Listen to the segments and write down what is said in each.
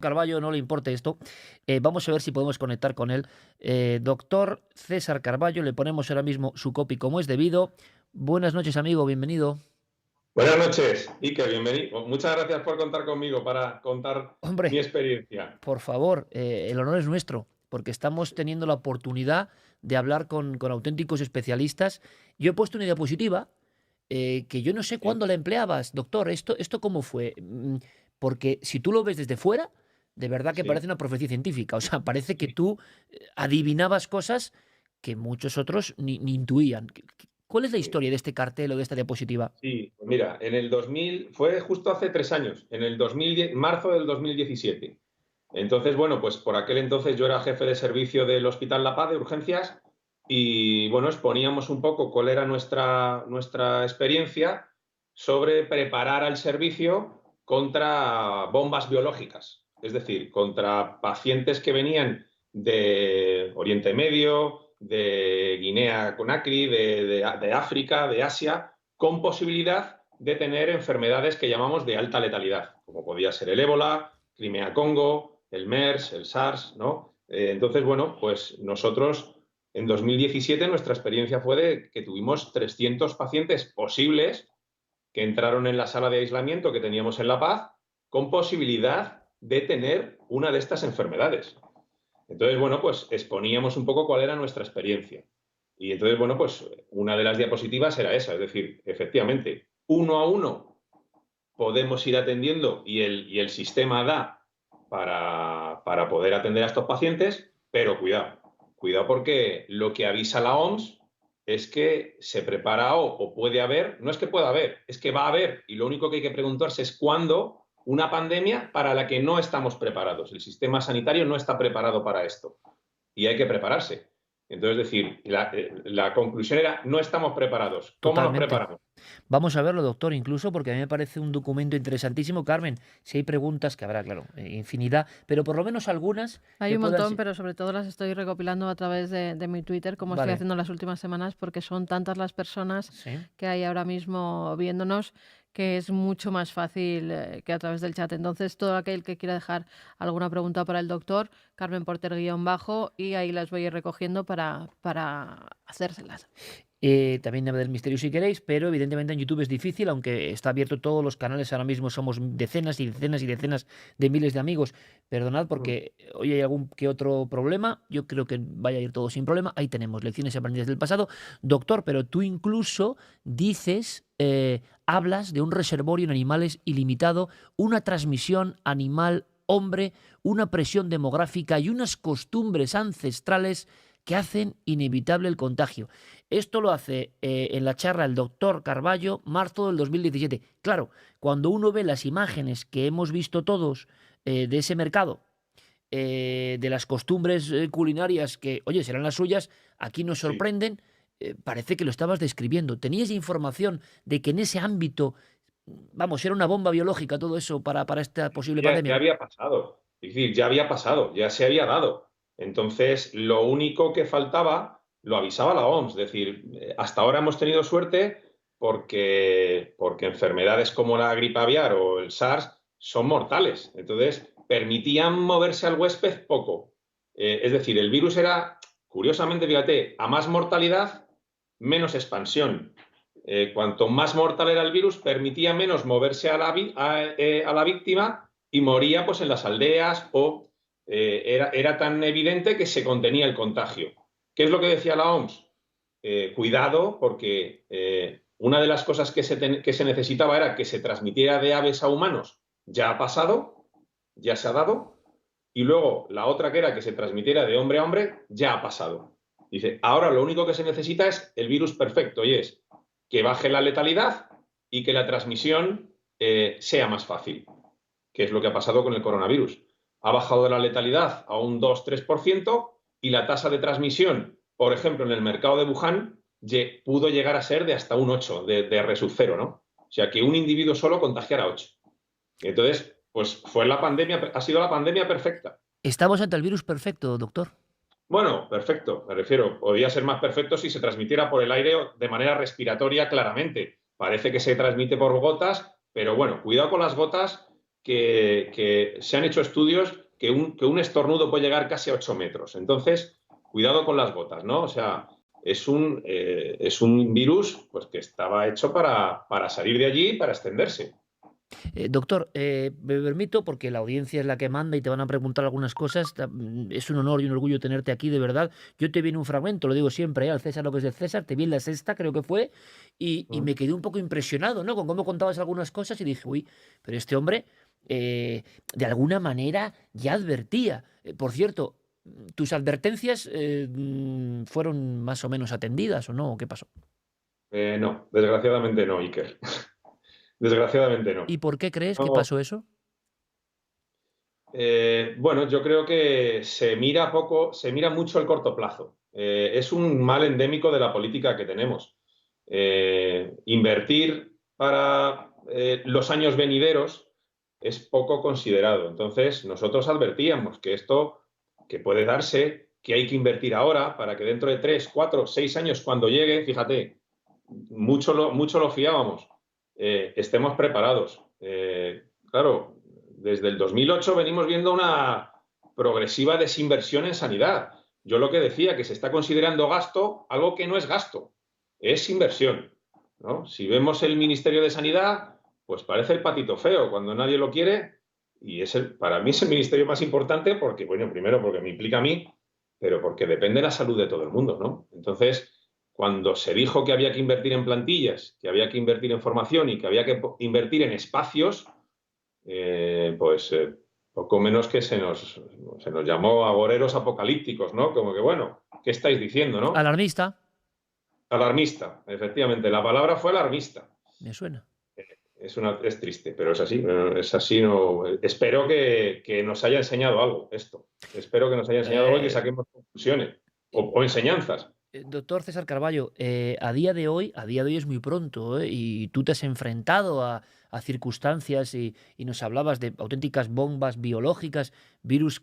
Carballo no le importe esto, vamos a ver si podemos conectar con él. Doctor César Carballo, le ponemos ahora mismo su copy como es debido. Buenas noches, amigo, bienvenido. Buenas noches, Iker, bienvenido. Muchas gracias por contar conmigo para contar mi Hombre, experiencia. por favor, el honor es nuestro, porque estamos teniendo la oportunidad de hablar con auténticos especialistas. Yo he puesto una diapositiva que yo no sé Sí, cuándo la empleabas, doctor. ¿Esto cómo fue? Porque si tú lo ves desde fuera, de verdad que sí, parece una profecía científica. O sea, parece que tú adivinabas cosas que muchos otros ni intuían. ¿Cuál es la sí. historia de este cartel o de esta diapositiva? Sí, pues mira, en el 2000, fue justo hace 3 años, en el 2010, marzo del 2017. Entonces, bueno, pues por aquel entonces yo era jefe de servicio del Hospital La Paz de urgencias y, bueno, exponíamos un poco cuál era nuestra experiencia sobre preparar al servicio contra bombas biológicas, es decir, contra pacientes que venían de Oriente Medio, de Guinea-Conakry, de África, de Asia, con posibilidad de tener enfermedades que llamamos de alta letalidad, como podía ser el ébola, Crimea-Congo, el MERS, el SARS, ¿no? Entonces, bueno, pues nosotros en 2017 nuestra experiencia fue de que tuvimos 300 pacientes posibles que entraron en la sala de aislamiento que teníamos en La Paz con posibilidad de tener una de estas enfermedades. Entonces, bueno, pues exponíamos un poco cuál era nuestra experiencia. Y entonces, bueno, pues una de las diapositivas era esa, es decir, efectivamente, uno a uno podemos ir atendiendo y el sistema da para poder atender a estos pacientes, pero cuidado porque lo que avisa la OMS es que se prepara o puede haber, no es que pueda haber, es que va a haber, y lo único que hay que preguntarse es cuándo una pandemia para la que no estamos preparados. El sistema sanitario no está preparado para esto y hay que prepararse. Entonces, decir, la conclusión era, no estamos preparados. ¿Cómo nos Totalmente. preparamos? Vamos a verlo, doctor, incluso porque a mí me parece un documento interesantísimo. Carmen, si hay preguntas, que habrá, claro, infinidad, pero por lo menos algunas Hay que un puedan montón, ser... pero sobre todo las estoy recopilando a través de mi Twitter, como estoy Vale, haciendo las últimas semanas, porque son tantas las personas sí. que hay ahora mismo viéndonos que es mucho más fácil que a través del chat. Entonces, todo aquel que quiera dejar alguna pregunta para el doctor, Carmen Porter bajo, y ahí las voy a ir recogiendo para hacérselas. También Nave del Misterio si queréis, pero evidentemente en YouTube es difícil, aunque está abierto todos los canales, ahora mismo somos decenas y decenas y decenas de miles de amigos. Perdonad porque hoy hay algún que otro problema, yo creo que vaya a ir todo sin problema, ahí tenemos lecciones aprendidas del pasado. Doctor, pero tú incluso dices, hablas de un reservorio en animales ilimitado, una transmisión animal-hombre, una presión demográfica y unas costumbres ancestrales que hacen inevitable el contagio. Esto lo hace en la charla el doctor Carballo, marzo del 2017. Claro, cuando uno ve las imágenes que hemos visto todos de ese mercado, de las costumbres culinarias que, oye, serán las suyas, aquí nos Sí. sorprenden, parece que lo estabas describiendo. ¿Tenías información de que en ese ámbito, vamos, era una bomba biológica todo eso para esta posible Ya pandemia? había pasado, es decir, ya había pasado, ya se había dado. Entonces, lo único que faltaba lo avisaba la OMS, es decir, hasta ahora hemos tenido suerte porque enfermedades como la gripe aviar o el SARS son mortales. Entonces, permitían moverse al huésped poco. Es decir, el virus era, curiosamente, fíjate, a más mortalidad, menos expansión. Cuanto más mortal era el virus, permitía menos moverse a la víctima y moría pues en las aldeas o era tan evidente que se contenía el contagio. ¿Qué es lo que decía la OMS? Cuidado porque una de las cosas que se necesitaba era que se transmitiera de aves a humanos. Ya ha pasado, ya se ha dado. Y luego la otra que era que se transmitiera de hombre a hombre, ya ha pasado. Dice, ahora lo único que se necesita es el virus perfecto y es que baje la letalidad y que la transmisión sea más fácil, que es lo que ha pasado con el coronavirus. Ha bajado la letalidad a un 2-3% y la tasa de transmisión, por ejemplo, en el mercado de Wuhan, pudo llegar a ser de hasta un 8 de R sub 0, ¿no? O sea, que un individuo solo contagiara 8. Entonces, pues fue la pandemia, ha sido la pandemia perfecta. Estamos ante el virus perfecto, doctor. Bueno, perfecto, me refiero, podría ser más perfecto si se transmitiera por el aire de manera respiratoria claramente. Parece que se transmite por gotas, pero bueno, cuidado con las gotas que se han hecho estudios que un estornudo puede llegar casi a 8 metros. Entonces, cuidado con las gotas, ¿no? O sea, es un virus pues, que estaba hecho para salir de allí y para extenderse. Doctor, me permito, porque la audiencia es la que manda y te van a preguntar algunas cosas. Es un honor y un orgullo tenerte aquí, de verdad. Yo te vi en un fragmento, lo digo siempre, al César lo que es del César, te vi en La Sexta, creo que fue, y me quedé un poco impresionado, ¿no? Con cómo contabas algunas cosas y dije, uy, pero este hombre, de alguna manera, ya advertía. Por cierto, ¿tus advertencias fueron más o menos atendidas o no? ¿Qué pasó? No, desgraciadamente no, Iker. Desgraciadamente no. ¿Y por qué crees que No, pasó eso? bueno, yo creo que se mira mucho el corto plazo. Es un mal endémico de la política que tenemos. Invertir para los años venideros es poco considerado. Entonces, nosotros advertíamos que esto que puede darse, que hay que invertir ahora para que dentro de 3, 4, 6 años, cuando llegue, fíjate, mucho lo fiábamos, estemos preparados. Claro, desde el 2008 venimos viendo una progresiva desinversión en sanidad. Yo lo que decía, que se está considerando gasto algo que no es gasto, es inversión, ¿no? Si vemos el Ministerio de Sanidad, pues parece el patito feo cuando nadie lo quiere y para mí es el ministerio más importante porque, bueno, primero porque me implica a mí, pero porque depende de la salud de todo el mundo, ¿no? Entonces, cuando se dijo que había que invertir en plantillas, que había que invertir en formación y que había que invertir en espacios, poco menos que se nos llamó agoreros apocalípticos, ¿no? Como que, bueno, ¿qué estáis diciendo, no? Alarmista, Alarmista, efectivamente. La palabra fue alarmista. me suena. Es triste, pero es así. Es así. No, espero que nos haya enseñado algo esto. Espero que nos haya enseñado algo y que saquemos conclusiones o enseñanzas. Doctor César Carballo, a día de hoy es muy pronto, y tú te has enfrentado a circunstancias y nos hablabas de auténticas bombas biológicas, virus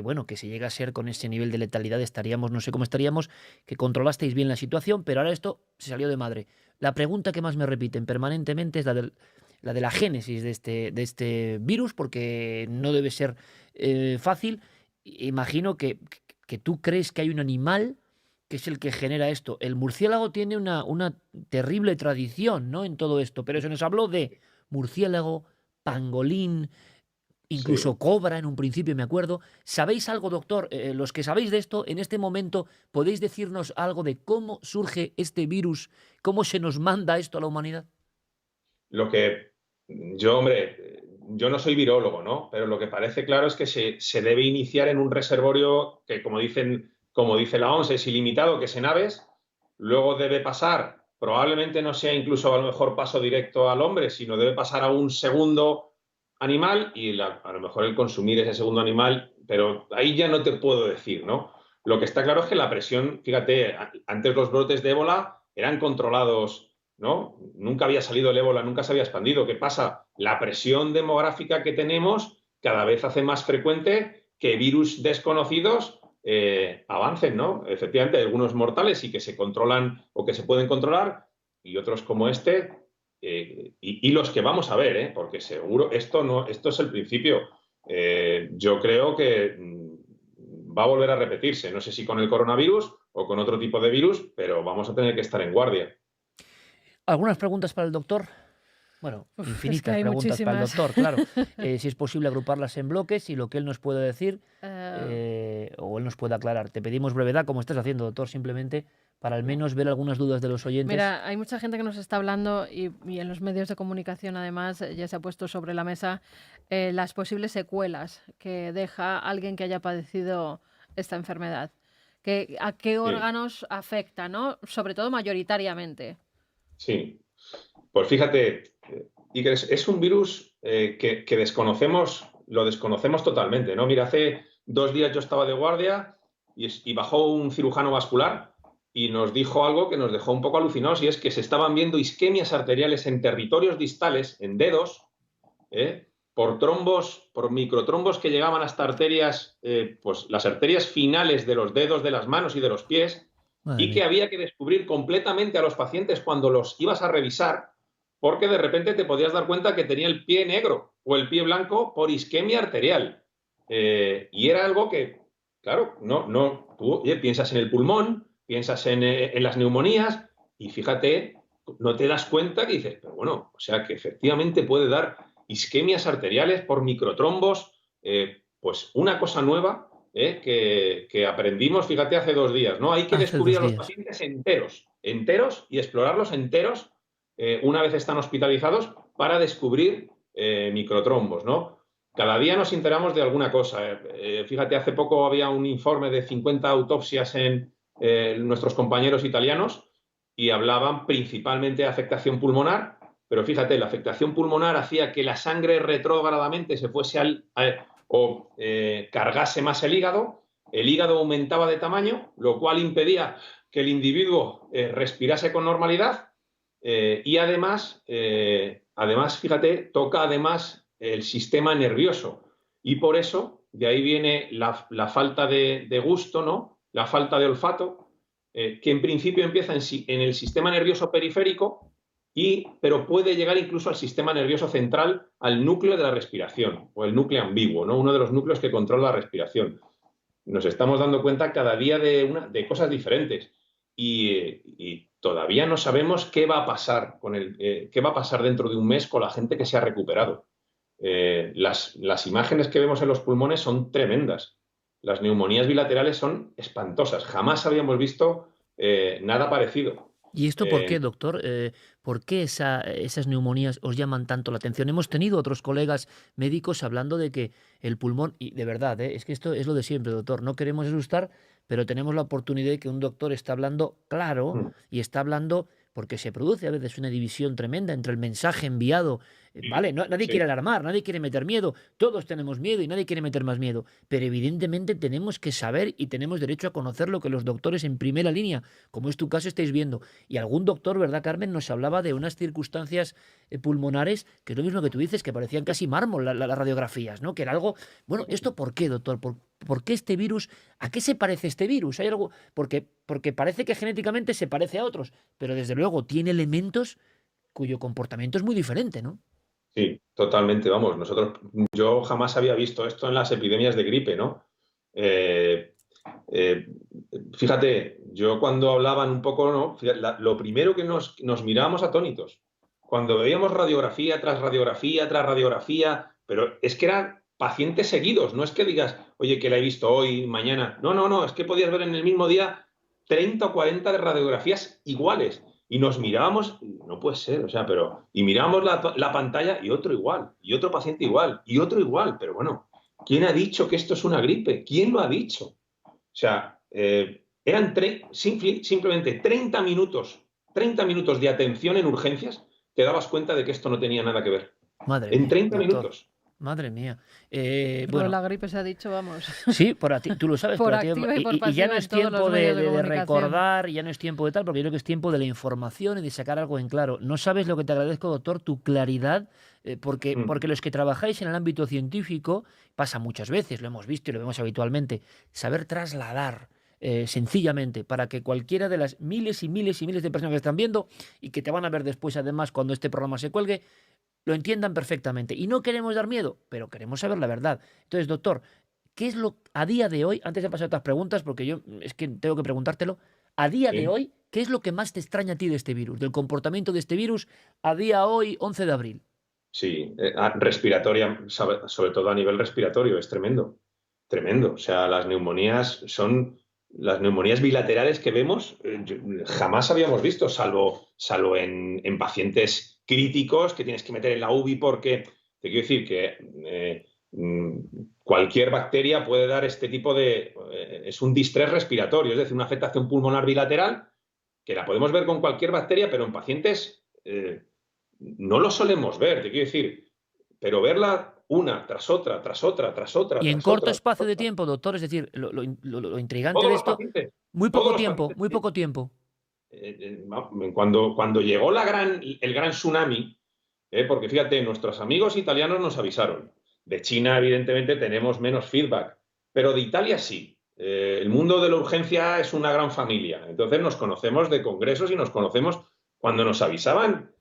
bueno, que si llega a ser con ese nivel de letalidad estaríamos, no sé cómo estaríamos, que controlasteis bien la situación, pero ahora esto se salió de madre. La pregunta que más me repiten permanentemente es la de la génesis de este virus, porque no debe ser fácil. Imagino que tú crees que hay un animal que es el que genera esto. El murciélago tiene una terrible tradición, ¿no?, en todo esto, pero se nos habló de murciélago, pangolín, Sí. incluso cobra en un principio, me acuerdo. ¿Sabéis algo, doctor? Los que sabéis de esto, en este momento, ¿podéis decirnos algo de cómo surge este virus? ¿Cómo se nos manda esto a la humanidad? Hombre, yo no soy virólogo, ¿no? Pero lo que parece claro es que se debe iniciar en un reservorio que, como dice la OMS, es ilimitado, que es en aves. Luego debe pasar, probablemente no sea incluso a lo mejor paso directo al hombre, sino debe pasar a un segundo animal y a lo mejor el consumir ese segundo animal, pero ahí ya no te puedo decir, ¿no? Lo que está claro es que la presión, fíjate, antes los brotes de ébola eran controlados, ¿no? Nunca había salido el ébola, nunca se había expandido. ¿Qué pasa? La presión demográfica que tenemos cada vez hace más frecuente que virus desconocidos avancen, ¿no? Efectivamente, hay algunos mortales y que se controlan o que se pueden controlar y otros como este y los que vamos a ver, porque seguro esto es el principio. Yo creo que va a volver a repetirse. No sé si con el coronavirus o con otro tipo de virus, pero vamos a tener que estar en guardia. ¿Algunas preguntas para el doctor? Bueno, Es que infinitas hay preguntas para el muchísimas. doctor, claro. Si es posible agruparlas en bloques y lo que él nos pueda decir Eh, o él nos pueda aclarar. Te pedimos brevedad, como estás haciendo, doctor, simplemente para al menos ver algunas dudas de los oyentes. Mira, hay mucha gente que nos está hablando y en los medios de comunicación además ya se ha puesto sobre la mesa las posibles secuelas que deja alguien que haya padecido esta enfermedad. ¿A qué Sí, órganos afecta, ¿no? Sobre todo mayoritariamente. sí. Pues fíjate, Iker, es un virus que desconocemos, lo desconocemos totalmente, ¿no? Mira, hace 2 días yo estaba de guardia y bajó un cirujano vascular y nos dijo algo que nos dejó un poco alucinados y es que se estaban viendo isquemias arteriales en territorios distales, en dedos, por microtrombos que llegaban hasta arterias, pues las arterias finales de los dedos de las manos y de los pies Madre y que mía. había que descubrir completamente a los pacientes cuando los ibas a revisar porque de repente te podías dar cuenta que tenía el pie negro o el pie blanco por isquemia arterial. Y era algo que, claro, tú piensas en el pulmón, piensas en las neumonías y fíjate, no te das cuenta que dices, pero bueno, o sea que efectivamente puede dar isquemias arteriales por microtrombos, pues una cosa nueva que aprendimos, fíjate, hace 2 días, ¿no? Hay que Hace descubrir 2 a los días. pacientes enteros y explorarlos enteros una vez están hospitalizados para descubrir microtrombos, ¿no? Cada día nos enteramos de alguna cosa. Fíjate, hace poco había un informe de 50 autopsias en nuestros compañeros italianos y hablaban principalmente de afectación pulmonar, pero fíjate, la afectación pulmonar hacía que la sangre retrógradamente se fuese cargase más el hígado aumentaba de tamaño, lo cual impedía que el individuo respirase con normalidad y además, fíjate, toca además el sistema nervioso y por eso de ahí viene la falta de gusto, ¿no? La falta de olfato, que en principio empieza en el sistema nervioso periférico, pero puede llegar incluso al sistema nervioso central, al núcleo de la respiración, o el núcleo ambiguo, ¿no? Uno de los núcleos que controla la respiración. Nos estamos dando cuenta cada día de cosas diferentes y todavía no sabemos qué va a pasar qué va a pasar dentro de un mes con la gente que se ha recuperado. Las imágenes que vemos en los pulmones son tremendas. Las neumonías bilaterales son espantosas. Jamás habíamos visto nada parecido. ¿Y esto por qué, doctor? ¿Por qué esas neumonías os llaman tanto la atención? Hemos tenido otros colegas médicos hablando de que el pulmón, y de verdad, es que esto es lo de siempre, doctor, no queremos asustar, pero tenemos la oportunidad de que un doctor está hablando claro y está hablando porque se produce a veces una división tremenda entre el mensaje enviado. Vale, nadie Sí. quiere alarmar, nadie quiere meter miedo, todos tenemos miedo y nadie quiere meter más miedo, pero evidentemente tenemos que saber y tenemos derecho a conocer lo que los doctores en primera línea, como es tu caso, estáis viendo. Y algún doctor, ¿verdad, Carmen?, nos hablaba de unas circunstancias pulmonares, que es lo mismo que tú dices, que parecían casi mármol las radiografías, ¿no? Que era algo... Bueno, ¿esto por qué, doctor? ¿Por qué este virus? ¿A qué se parece este virus? ¿Hay algo? Porque parece que genéticamente se parece a otros, pero desde luego tiene elementos cuyo comportamiento es muy diferente, ¿no? Sí, totalmente, vamos. Yo jamás había visto esto en las epidemias de gripe, ¿no? Eh, eh, Fíjate, yo cuando hablaban un poco, ¿no? Lo primero que nos mirábamos atónitos, cuando veíamos radiografía tras radiografía tras radiografía, pero es que eran pacientes seguidos, no es que digas, oye, que la he visto hoy, mañana. No, es que podías ver en el mismo día 30 o 40 de radiografías iguales. Y nos mirábamos, no puede ser, o sea, y mirábamos la pantalla y otro igual, y otro paciente igual, y otro igual, pero bueno, ¿quién ha dicho que esto es una gripe? ¿Quién lo ha dicho? O sea, eran simplemente 30 minutos de atención en urgencias, te dabas cuenta de que esto no tenía nada que ver. Madre En mía, 30 doctor. minutos. Madre mía. Lo de Bueno, la gripe se ha dicho, vamos, sí, tú lo sabes, por por activa y por y ya no pasiva es en todos los tiempo medios de de comunicación. recordar, ya no es tiempo de tal, porque yo creo que es tiempo de la información y de sacar algo en claro. No sabes lo que te agradezco, doctor, tu claridad, porque los que trabajáis en el ámbito científico, pasa muchas veces, lo hemos visto y lo vemos habitualmente, saber trasladar sencillamente para que cualquiera de las miles y miles y miles de personas que están viendo y que te van a ver después, además, cuando este programa se cuelgue, lo entiendan perfectamente. Y no queremos dar miedo, pero queremos saber la verdad. Entonces, doctor, ¿qué es lo a día de hoy, antes de pasar a otras preguntas, porque yo es que tengo que preguntártelo, a día de Sí. hoy, ¿qué es lo que más te extraña a ti de este virus, del comportamiento de este virus a día hoy, 11 de abril? Sí, respiratoria, sobre todo a nivel respiratorio, es tremendo, tremendo. O sea, las neumonías bilaterales que vemos, jamás habíamos visto, salvo en pacientes críticos que tienes que meter en la UBI porque, te quiero decir que cualquier bacteria puede dar este tipo es un distrés respiratorio, es decir, una afectación pulmonar bilateral que la podemos ver con cualquier bacteria, pero en pacientes no lo solemos ver, te quiero decir, pero verla una tras otra, tras otra, tras otra, Y en tras corto otra, tras espacio de otra. tiempo, doctor, es decir, lo intrigante Todos de los esto, pacientes, muy todos poco los tiempo, pacientes. muy poco tiempo. Cuando llegó el gran tsunami, porque fíjate, nuestros amigos italianos nos avisaron. De China, evidentemente, tenemos menos feedback, pero de Italia sí. El mundo de la urgencia es una gran familia. Entonces nos conocemos de congresos y nos conocemos cuando nos avisaban.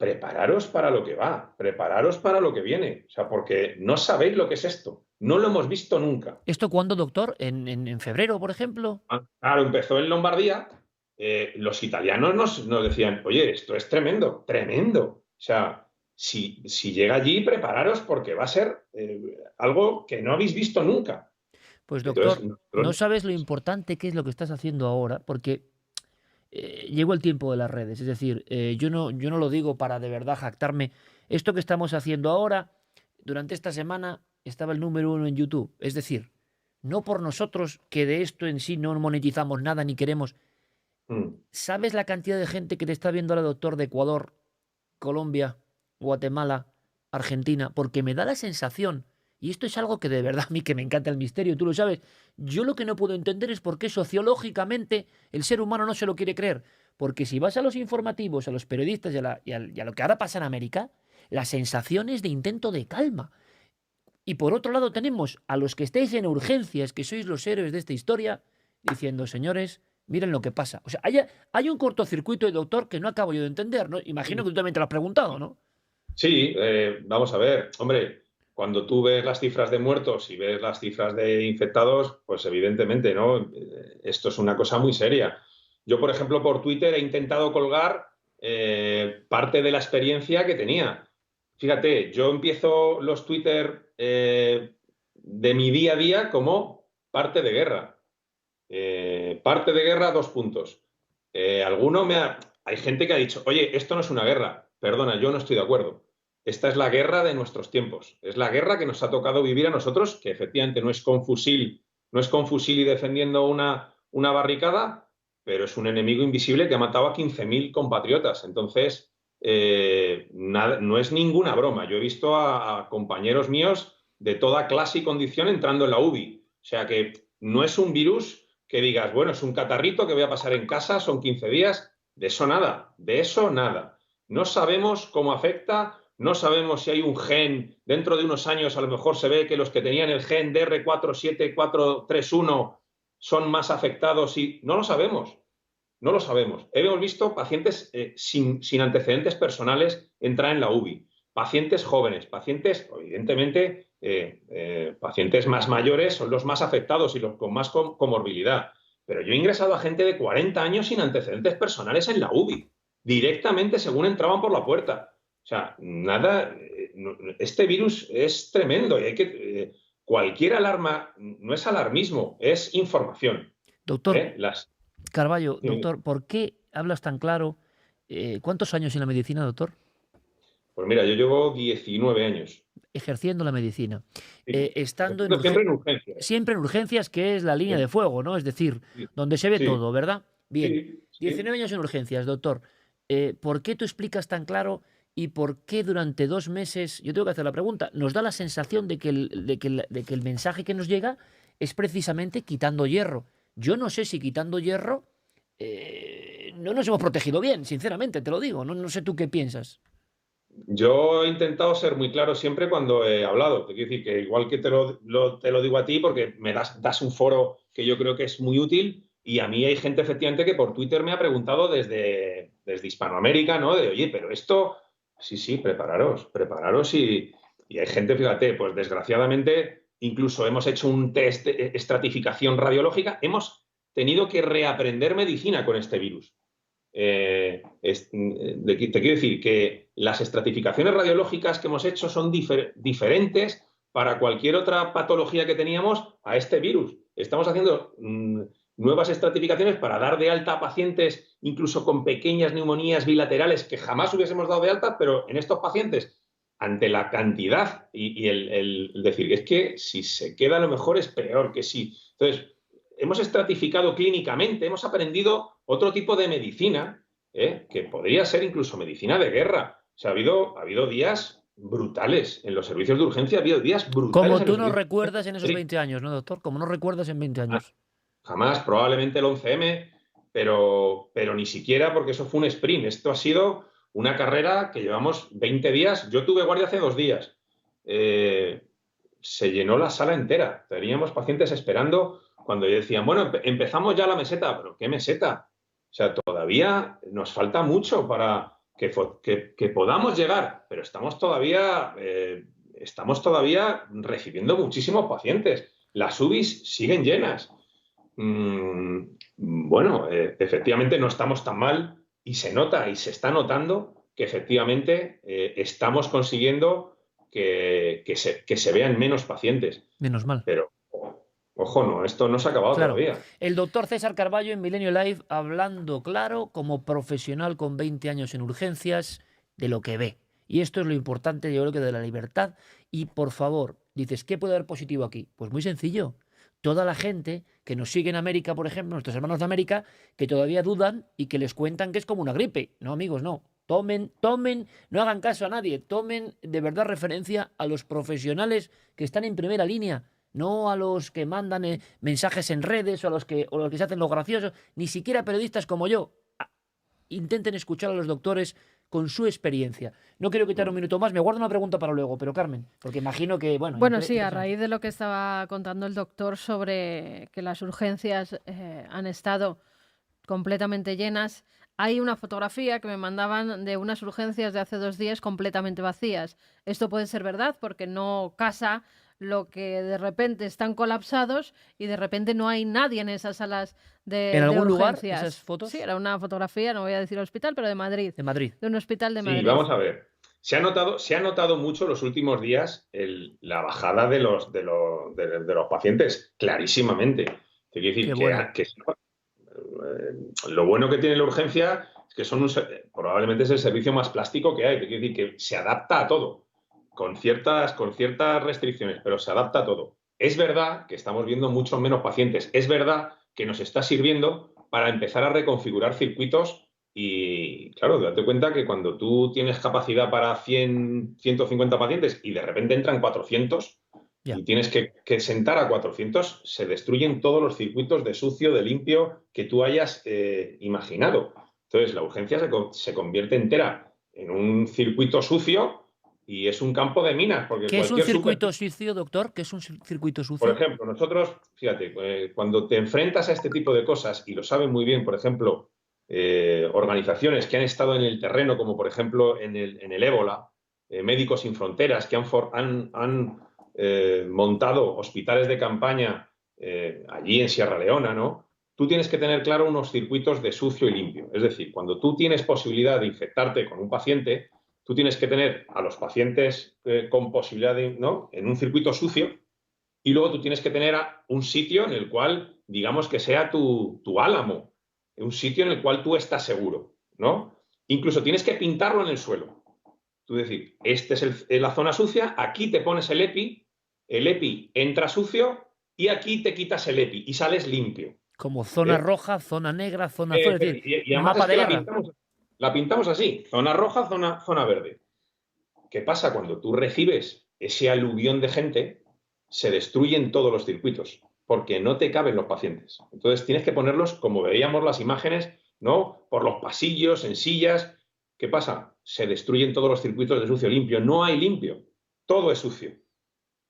prepararos para lo que va, prepararos para lo que viene. O sea, porque no sabéis lo que es esto. No lo hemos visto nunca. ¿Esto cuándo, doctor? ¿En febrero, por ejemplo? Claro, empezó en Lombardía. Los italianos nos decían, oye, esto es tremendo, tremendo. O sea, si llega allí, prepararos porque va a ser algo que no habéis visto nunca. Pues Entonces, doctor, no sabes lo importante que es lo que estás haciendo ahora, porque llegó el tiempo de las redes. Es decir, yo no lo digo para de verdad jactarme. Esto que estamos haciendo ahora, durante esta semana, estaba el número 1 en YouTube. Es decir, no por nosotros, que de esto en sí no monetizamos nada ni queremos. ¿Sabes la cantidad de gente que te está viendo ahora, doctor, de Ecuador, Colombia, Guatemala, Argentina? Porque me da la sensación, y esto es algo que de verdad a mí que me encanta el misterio, tú lo sabes, yo lo que no puedo entender es por qué sociológicamente el ser humano no se lo quiere creer. Porque si vas a los informativos, a los periodistas y a lo que ahora pasa en América, la sensación es de intento de calma. Y por otro lado tenemos a los que estáis en urgencias, que sois los héroes de esta historia, diciendo, señores, miren lo que pasa. O sea, hay un cortocircuito, doctor, que no acabo yo de entender, ¿no? Imagino que tú también te lo has preguntado, ¿no? Sí, vamos a ver, hombre, cuando tú ves las cifras de muertos y ves las cifras de infectados, pues evidentemente, ¿no? Esto es una cosa muy seria. Yo, por ejemplo, por Twitter he intentado colgar parte de la experiencia que tenía. Fíjate, yo empiezo los Twitter de mi día a día como parte de guerra. Parte de guerra, 2 puntos. Hay gente que ha dicho, oye, esto no es una guerra. Perdona, yo no estoy de acuerdo. Esta es la guerra de nuestros tiempos. Es la guerra que nos ha tocado vivir a nosotros, que efectivamente no es con fusil y defendiendo una barricada, pero es un enemigo invisible que ha matado a 15.000 compatriotas. Entonces, no es ninguna broma. Yo he visto a compañeros míos de toda clase y condición entrando en la UBI. O sea que no es un virus que digas, bueno, es un catarrito que voy a pasar en casa, son 15 días. De eso nada, de eso nada. No sabemos cómo afecta, no sabemos si hay un gen. Dentro de unos años a lo mejor se ve que los que tenían el gen DR47431 son más afectados y no lo sabemos. No lo sabemos. Hemos visto pacientes sin antecedentes personales entrar en la UBI, pacientes jóvenes, pacientes, evidentemente, pacientes más mayores son los más afectados y los con más comorbilidad. Pero yo he ingresado a gente de 40 años sin antecedentes personales en la UBI, directamente según entraban por la puerta. O sea, nada, este virus es tremendo y hay que... cualquier alarma no es alarmismo, es información. Doctor Carballo, doctor, ¿por qué hablas tan claro? ¿Cuántos años en la medicina, doctor? Pues mira, yo llevo 19 años. Ejerciendo la medicina. Sí. Estando siempre en urgencias. Siempre en urgencias, que es la línea de fuego, ¿no? Es decir, donde se ve todo, ¿verdad? Bien. 19 años en urgencias, doctor. ¿Por qué tú explicas tan claro y por qué durante 2 meses, yo tengo que hacer la pregunta, nos da la sensación de que el mensaje que nos llega es precisamente quitando hierro? Yo no sé si quitando hierro no nos hemos protegido bien, sinceramente, te lo digo. No sé tú qué piensas. Yo he intentado ser muy claro siempre cuando he hablado. Te quiero decir que igual que te lo digo a ti porque me das un foro que yo creo que es muy útil y a mí hay gente efectivamente que por Twitter me ha preguntado desde Hispanoamérica, ¿no? De, oye, pero esto... Sí, prepararos y hay gente, fíjate, pues desgraciadamente incluso hemos hecho un test de estratificación radiológica, hemos tenido que reaprender medicina con este virus. Te quiero decir que las estratificaciones radiológicas que hemos hecho son diferentes para cualquier otra patología que teníamos a este virus. Estamos haciendo nuevas estratificaciones para dar de alta a pacientes incluso con pequeñas neumonías bilaterales que jamás hubiésemos dado de alta, pero en estos pacientes, ante la cantidad y el decir que es que si se queda a lo mejor es peor que sí. Entonces, hemos estratificado clínicamente, hemos aprendido otro tipo de medicina, que podría ser incluso medicina de guerra. O sea, ha habido días brutales en los servicios de urgencia, ha habido días brutales. Como tú no recuerdas en esos 20 años, ¿no, doctor? Como no recuerdas en 20 años. Jamás, probablemente el 11M, pero ni siquiera porque eso fue un sprint. Esto ha sido una carrera que llevamos 20 días. Yo tuve guardia hace 2 días. Se llenó la sala entera. Teníamos pacientes esperando cuando decían, bueno, empezamos ya la meseta. ¿Pero qué meseta? O sea, todavía nos falta mucho para que podamos llegar, pero estamos todavía recibiendo muchísimos pacientes. Las UBIs siguen llenas. Bueno, efectivamente no estamos tan mal y se nota y se está notando que efectivamente estamos consiguiendo que se vean menos pacientes. Menos mal. Pero, ojo, no, esto no se ha acabado todavía. El doctor César Carballo en Milenio Live hablando claro como profesional con 20 años en urgencias de lo que ve. Y esto es lo importante, yo creo que de la libertad. Y por favor, dices, ¿qué puede haber positivo aquí? Pues muy sencillo. Toda la gente que nos sigue en América, por ejemplo, nuestros hermanos de América, que todavía dudan y que les cuentan que es como una gripe. No, amigos, no. Tomen, no hagan caso a nadie. Tomen de verdad referencia a los profesionales que están en primera línea. No a los que mandan mensajes en redes o a los que se hacen los graciosos. Ni siquiera periodistas como yo. Intenten escuchar a los doctores con su experiencia. No quiero quitar un minuto más, me guardo una pregunta para luego, pero Carmen, porque imagino que, bueno... Bueno, sí, a raíz de lo que estaba contando el doctor sobre que las urgencias han estado completamente llenas, hay una fotografía que me mandaban de unas urgencias de hace 2 días completamente vacías. Esto puede ser verdad porque no casa lo que de repente están colapsados y de repente no hay nadie en esas salas de ¿En algún lugar urgencias. esas fotos? Sí, era una fotografía, no voy a decir hospital, pero de Madrid. De Madrid. De un hospital de Madrid. Sí, vamos a ver. Se ha notado mucho los últimos días la bajada de los pacientes, clarísimamente. Te quiero decir lo bueno que tiene la urgencia es que probablemente es el servicio más plástico que hay. Te quiero decir que se adapta a todo, con ciertas restricciones, pero se adapta a todo. Es verdad que estamos viendo muchos menos pacientes. Es verdad que nos está sirviendo para empezar a reconfigurar circuitos. Y claro, date cuenta que cuando tú tienes capacidad para 100, 150 pacientes y de repente entran 400 y tienes que sentar a 400, se destruyen todos los circuitos de sucio, de limpio que tú hayas imaginado. Entonces, la urgencia se convierte entera en un circuito sucio y es un campo de minas. Porque ¿qué es un circuito sucio, doctor? ¿Qué es un circuito sucio? Por ejemplo, nosotros, fíjate, cuando te enfrentas a este tipo de cosas, y lo saben muy bien, por ejemplo, organizaciones que han estado en el terreno, como por ejemplo en el ébola, Médicos Sin Fronteras, que han montado hospitales de campaña allí en Sierra Leona, ¿no? Tú tienes que tener claro unos circuitos de sucio y limpio. Es decir, cuando tú tienes posibilidad de infectarte con un paciente, tú tienes que tener a los pacientes con posibilidad ¿no? en un circuito sucio, y luego tú tienes que tener un sitio en el cual, digamos, que sea tu álamo, un sitio en el cual tú estás seguro, ¿no? Incluso tienes que pintarlo en el suelo. Tú decir, esta es la zona sucia, aquí te pones el EPI entra sucio y aquí te quitas el EPI y sales limpio. Como zona roja, zona negra, zona azul, es decir, y además mapa es que de guerra. La pintamos así, zona roja, zona verde. ¿Qué pasa? Cuando tú recibes ese aluvión de gente, se destruyen todos los circuitos, porque no te caben los pacientes. Entonces tienes que ponerlos, como veíamos las imágenes, ¿no? Por los pasillos, en sillas. ¿Qué pasa? Se destruyen todos los circuitos de sucio limpio. No hay limpio, todo es sucio.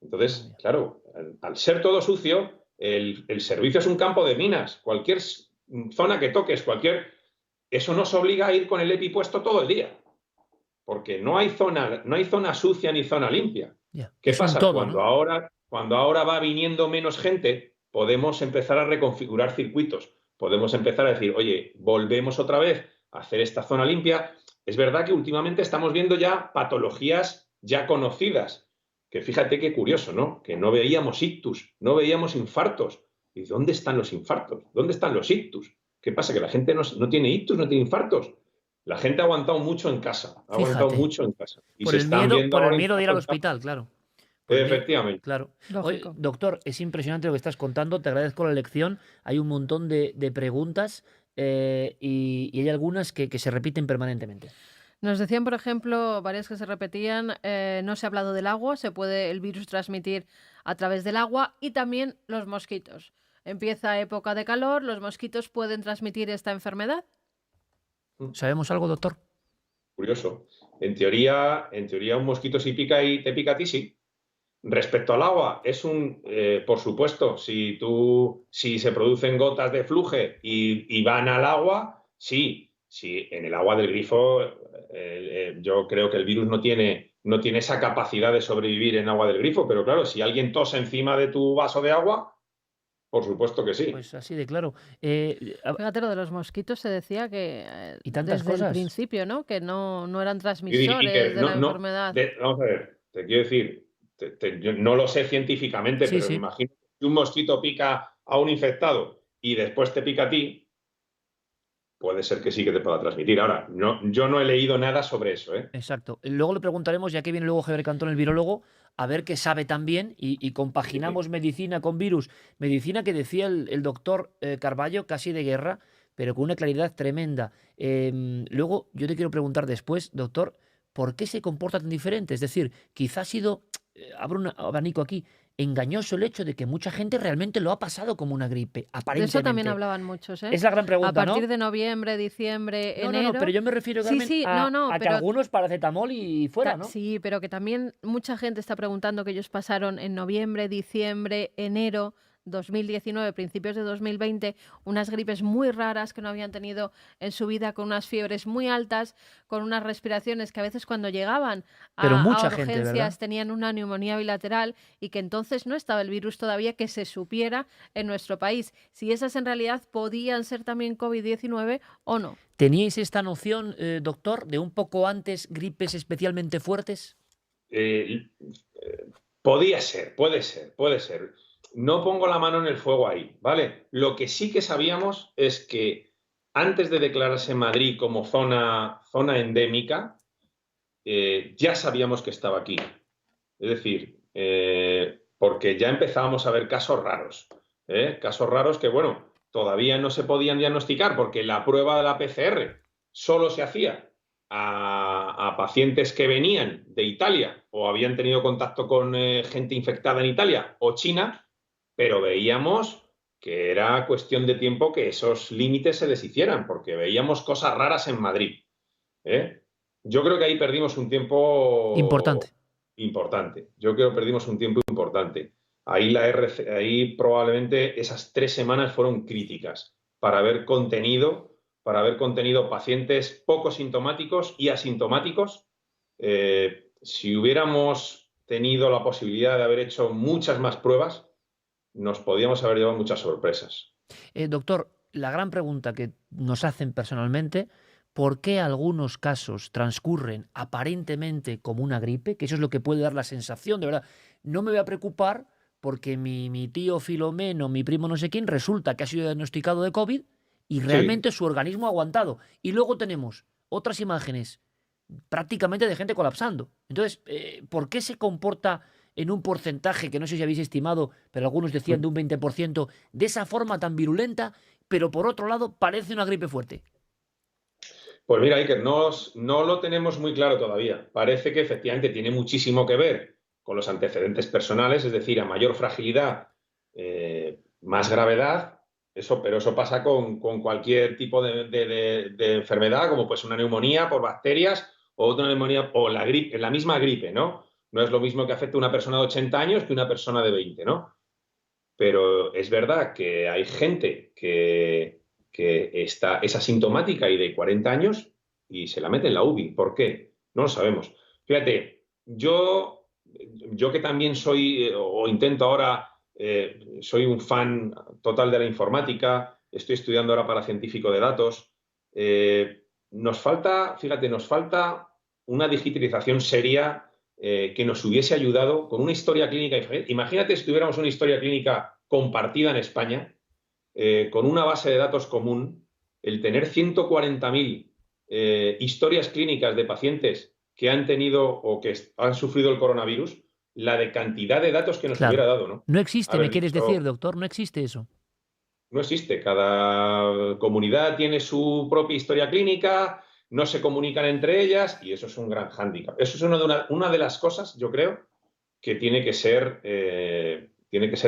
Entonces, claro, al ser todo sucio, el servicio es un campo de minas. Cualquier zona que toques, eso nos obliga a ir con el EPI puesto todo el día. Porque no hay zona sucia ni zona limpia. ¿Qué pasa? Cuando ahora va viniendo menos gente, podemos empezar a reconfigurar circuitos. Podemos empezar a decir, oye, volvemos otra vez a hacer esta zona limpia. Es verdad que últimamente estamos viendo ya patologías ya conocidas. Que fíjate qué curioso, ¿no? Que no veíamos ictus, no veíamos infartos. ¿Y dónde están los infartos? ¿Dónde están los ictus? ¿Qué pasa? Que la gente no tiene ictus, no tiene infartos. La gente ha aguantado mucho en casa. Y por el miedo de ir al hospital, claro. Efectivamente. Claro. Oye, doctor, es impresionante lo que estás contando. Te agradezco la lección. Hay un montón de preguntas y hay algunas que se repiten permanentemente. Nos decían, por ejemplo, varias que se repetían, no se ha hablado del agua, se puede el virus transmitir a través del agua y también los mosquitos. Empieza época de calor, ¿los mosquitos pueden transmitir esta enfermedad? ¿Sabemos algo, doctor? Curioso. En teoría un mosquito si pica y te pica a ti, sí. Respecto al agua, por supuesto, si se producen gotas de fluje y van al agua, sí. si en el agua del grifo, yo creo que el virus no tiene esa capacidad de sobrevivir en agua del grifo, pero claro, si alguien tose encima de tu vaso de agua, por supuesto que sí. Pues así de claro. Fíjate, lo de los mosquitos se decía que Y tantas desde el cosas. principio, ¿no? Que no eran Y transmisores Iker, de la enfermedad. vamos a ver, te quiero decir, yo no lo sé científicamente, Sí, pero me sí. imagino que si un mosquito pica a un infectado y después te pica a ti, puede ser que sí que te pueda transmitir. Ahora, yo no he leído nada sobre eso, ¿eh? Exacto. Luego le preguntaremos, ya que viene luego Javier Cantón, el virólogo, a ver qué sabe también y compaginamos medicina con virus. Medicina que decía el doctor Carballo, casi de guerra, pero con una claridad tremenda. Luego yo te quiero preguntar después, doctor, ¿por qué se comporta tan diferente? Es decir, quizá ha sido, abro un abanico aquí, engañoso el hecho de que mucha gente realmente lo ha pasado como una gripe, De eso también aparentemente. hablaban muchos, ¿eh? Es la gran A pregunta, partir ¿no? de noviembre, diciembre, No, pero enero. yo me refiero, Sí, Carmen, sí, no, a que pero algunos paracetamol y fuera, ¿no? sí, pero que también mucha gente está preguntando que ellos pasaron en noviembre, diciembre, enero 2019, principios de 2020, unas gripes muy raras que no habían tenido en su vida, con unas fiebres muy altas, con unas respiraciones que a veces cuando llegaban Pero a mucha gente, ¿verdad? urgencias tenían una neumonía bilateral y que entonces no estaba el virus todavía que se supiera en nuestro país. Si esas en realidad podían ser también COVID-19 o no. ¿Teníais esta noción, doctor, de un poco antes gripes especialmente fuertes? Podía ser, puede ser, puede ser. No pongo la mano en el fuego ahí, ¿vale? Lo que sí que sabíamos es que antes de declararse Madrid como zona endémica, ya sabíamos que estaba aquí. Es decir, porque ya empezábamos a ver casos raros. Casos raros que, bueno, todavía no se podían diagnosticar porque la prueba de la PCR solo se hacía a pacientes que venían de Italia o habían tenido contacto con gente infectada en Italia o China, pero veíamos que era cuestión de tiempo que esos límites se deshicieran, porque veíamos cosas raras en Madrid. Yo creo que ahí perdimos un tiempo Importante. importante. Yo creo que perdimos un tiempo importante. Ahí probablemente esas 3 semanas fueron críticas para haber contenido pacientes poco sintomáticos y asintomáticos. Si hubiéramos tenido la posibilidad de haber hecho muchas más pruebas, nos podíamos haber llevado muchas sorpresas. Doctor, la gran pregunta que nos hacen personalmente, ¿por qué algunos casos transcurren aparentemente como una gripe? Que eso es lo que puede dar la sensación, de verdad. No me voy a preocupar porque mi tío Filomeno, mi primo no sé quién, resulta que ha sido diagnosticado de COVID y realmente Sí. su organismo ha aguantado. Y luego tenemos otras imágenes prácticamente de gente colapsando. Entonces, ¿por qué se comporta en un porcentaje que no sé si habéis estimado, pero algunos decían de un 20%, de esa forma tan virulenta, pero por otro lado parece una gripe fuerte? Pues mira, Iker, no lo tenemos muy claro todavía. Parece que efectivamente tiene muchísimo que ver con los antecedentes personales, es decir, a mayor fragilidad, más gravedad. Pero eso pasa con cualquier tipo de enfermedad, como pues una neumonía por bacterias o otra neumonía o la misma gripe, ¿no? No es lo mismo que afecte a una persona de 80 años que una persona de 20, ¿no? Pero es verdad que hay gente que es asintomática y de 40 años y se la mete en la UBI. ¿Por qué? No lo sabemos. Fíjate, yo que también soy, o intento ahora, soy un fan total de la informática, estoy estudiando ahora para científico de datos, nos falta una digitalización seria que nos hubiese ayudado con una historia clínica diferente. Imagínate si tuviéramos una historia clínica compartida en España, con una base de datos común, el tener 140.000 historias clínicas de pacientes que han tenido o que han sufrido el coronavirus, la de cantidad de datos que nos hubiera Claro. dado, ¿no? No existe, me Haber quieres decir, dicho, doctor, no existe eso. no existe. Cada comunidad tiene su propia historia clínica, no se comunican entre ellas y eso es un gran hándicap. Eso es una de las cosas, yo creo, que tiene que ser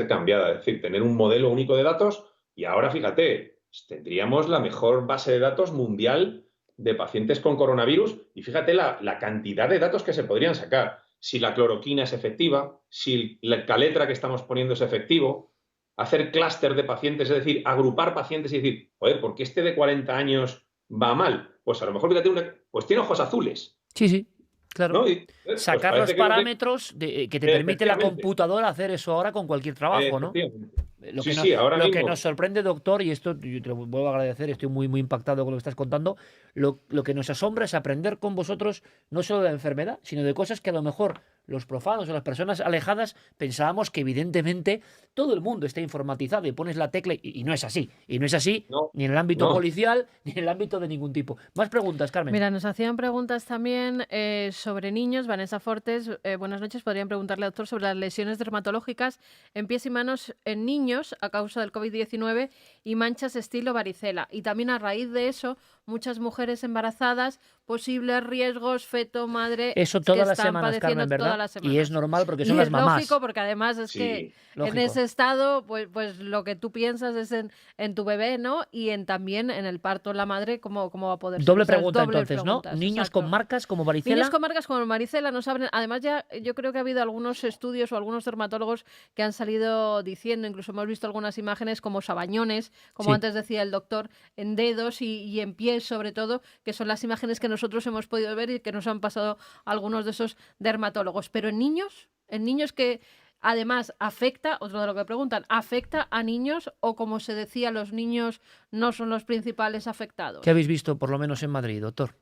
cambiada. Es decir, tener un modelo único de datos y ahora, fíjate, tendríamos la mejor base de datos mundial de pacientes con coronavirus y fíjate la cantidad de datos que se podrían sacar. Si la cloroquina es efectiva, si el caletra que estamos poniendo es efectivo, hacer clúster de pacientes, es decir, agrupar pacientes y decir, joder, ¿por qué este de 40 años va mal? pues a lo mejor fíjate, pues tiene ojos azules, Sí, sí, claro. ¿no? Y, pues Sacar los parece que no parámetros que te permite la Efectivamente, computadora hacer eso ahora con cualquier trabajo, ¿no? efectivamente. Lo Sí, que, sí, ahora lo que mismo. nos sorprende, doctor, y esto yo te lo vuelvo a agradecer, estoy muy, muy impactado con lo que estás contando, lo que nos asombra es aprender con vosotros no solo de la enfermedad, sino de cosas que a lo mejor los profanos o las personas alejadas pensábamos que evidentemente todo el mundo está informatizado y pones la tecla y no es así. Y no es así No, ni en el ámbito no. policial ni en el ámbito de ningún tipo. Más preguntas, Carmen. Mira, nos hacían preguntas también sobre niños. Vanessa Fortes, buenas noches. Podrían preguntarle, doctor, sobre las lesiones dermatológicas en pies y manos en niños a causa del COVID-19 y manchas estilo varicela. Y también a raíz de eso, muchas mujeres embarazadas, posibles riesgos, feto, madre, Eso que todas las están semanas, padeciendo Carmen, ¿verdad? todas las Y es semanas. normal porque Y son las es mamás. lógico, porque además es que Sí, en Lógico. ese estado, pues lo que tú piensas es en tu bebé, ¿no? Y también en el parto en la madre, cómo va a poder ser. Doble O sea, es pregunta doble entonces, ¿no? preguntas, Niños con exacto. marcas como Niños varicela. con marcas como varicela no saben. Además, ya yo creo que ha habido algunos estudios o algunos dermatólogos que han salido diciendo, incluso hemos visto algunas imágenes como sabañones, como Sí. antes decía el doctor, en dedos y en pies sobre todo, que son las imágenes que nosotros hemos podido ver y que nos han pasado algunos de esos dermatólogos. Pero en niños que además afecta, otro de lo que preguntan, ¿afecta a niños o, como se decía, los niños no son los principales afectados? ¿Qué habéis visto, por lo menos en Madrid, doctor?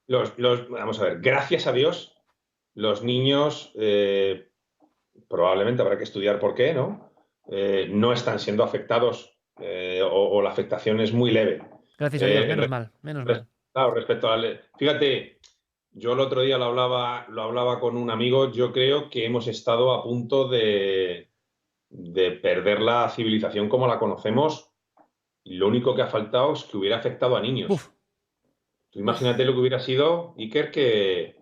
Vamos a ver, gracias a Dios, los niños, probablemente habrá que estudiar por qué, ¿no? No están siendo afectados o la afectación es muy leve. Gracias a Dios, menos Re- mal, menos mal. Claro, respecto a fíjate, yo el otro día lo hablaba con un amigo, yo creo que hemos estado a punto de perder la civilización como la conocemos y lo único que ha faltado es que hubiera afectado a niños. Uf, Tú imagínate lo que hubiera sido, Iker, que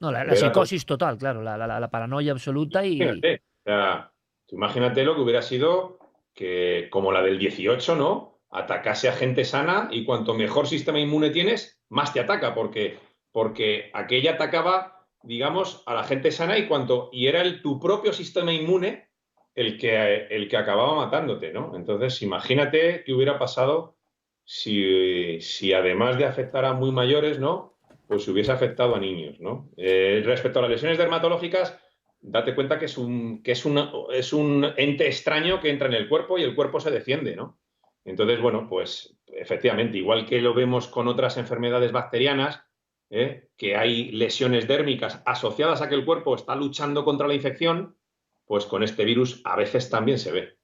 no, la ver a psicosis total, claro, la paranoia absoluta y... imagínate, o sea, tú imagínate lo que hubiera sido que, como la del 18, ¿no? Atacase a gente sana y cuanto mejor sistema inmune tienes, más te ataca, porque aquella atacaba, digamos, a la gente sana y era tu propio sistema inmune el que acababa matándote, ¿no? Entonces, imagínate qué hubiera pasado si además de afectar a muy mayores, ¿no? Pues hubiese afectado a niños, ¿no? Respecto a las lesiones dermatológicas, date cuenta que es un ente extraño que entra en el cuerpo y el cuerpo se defiende, ¿no? Entonces, bueno, pues efectivamente, igual que lo vemos con otras enfermedades bacterianas, que hay lesiones dérmicas asociadas a que el cuerpo está luchando contra la infección, pues con este virus a veces también se ve.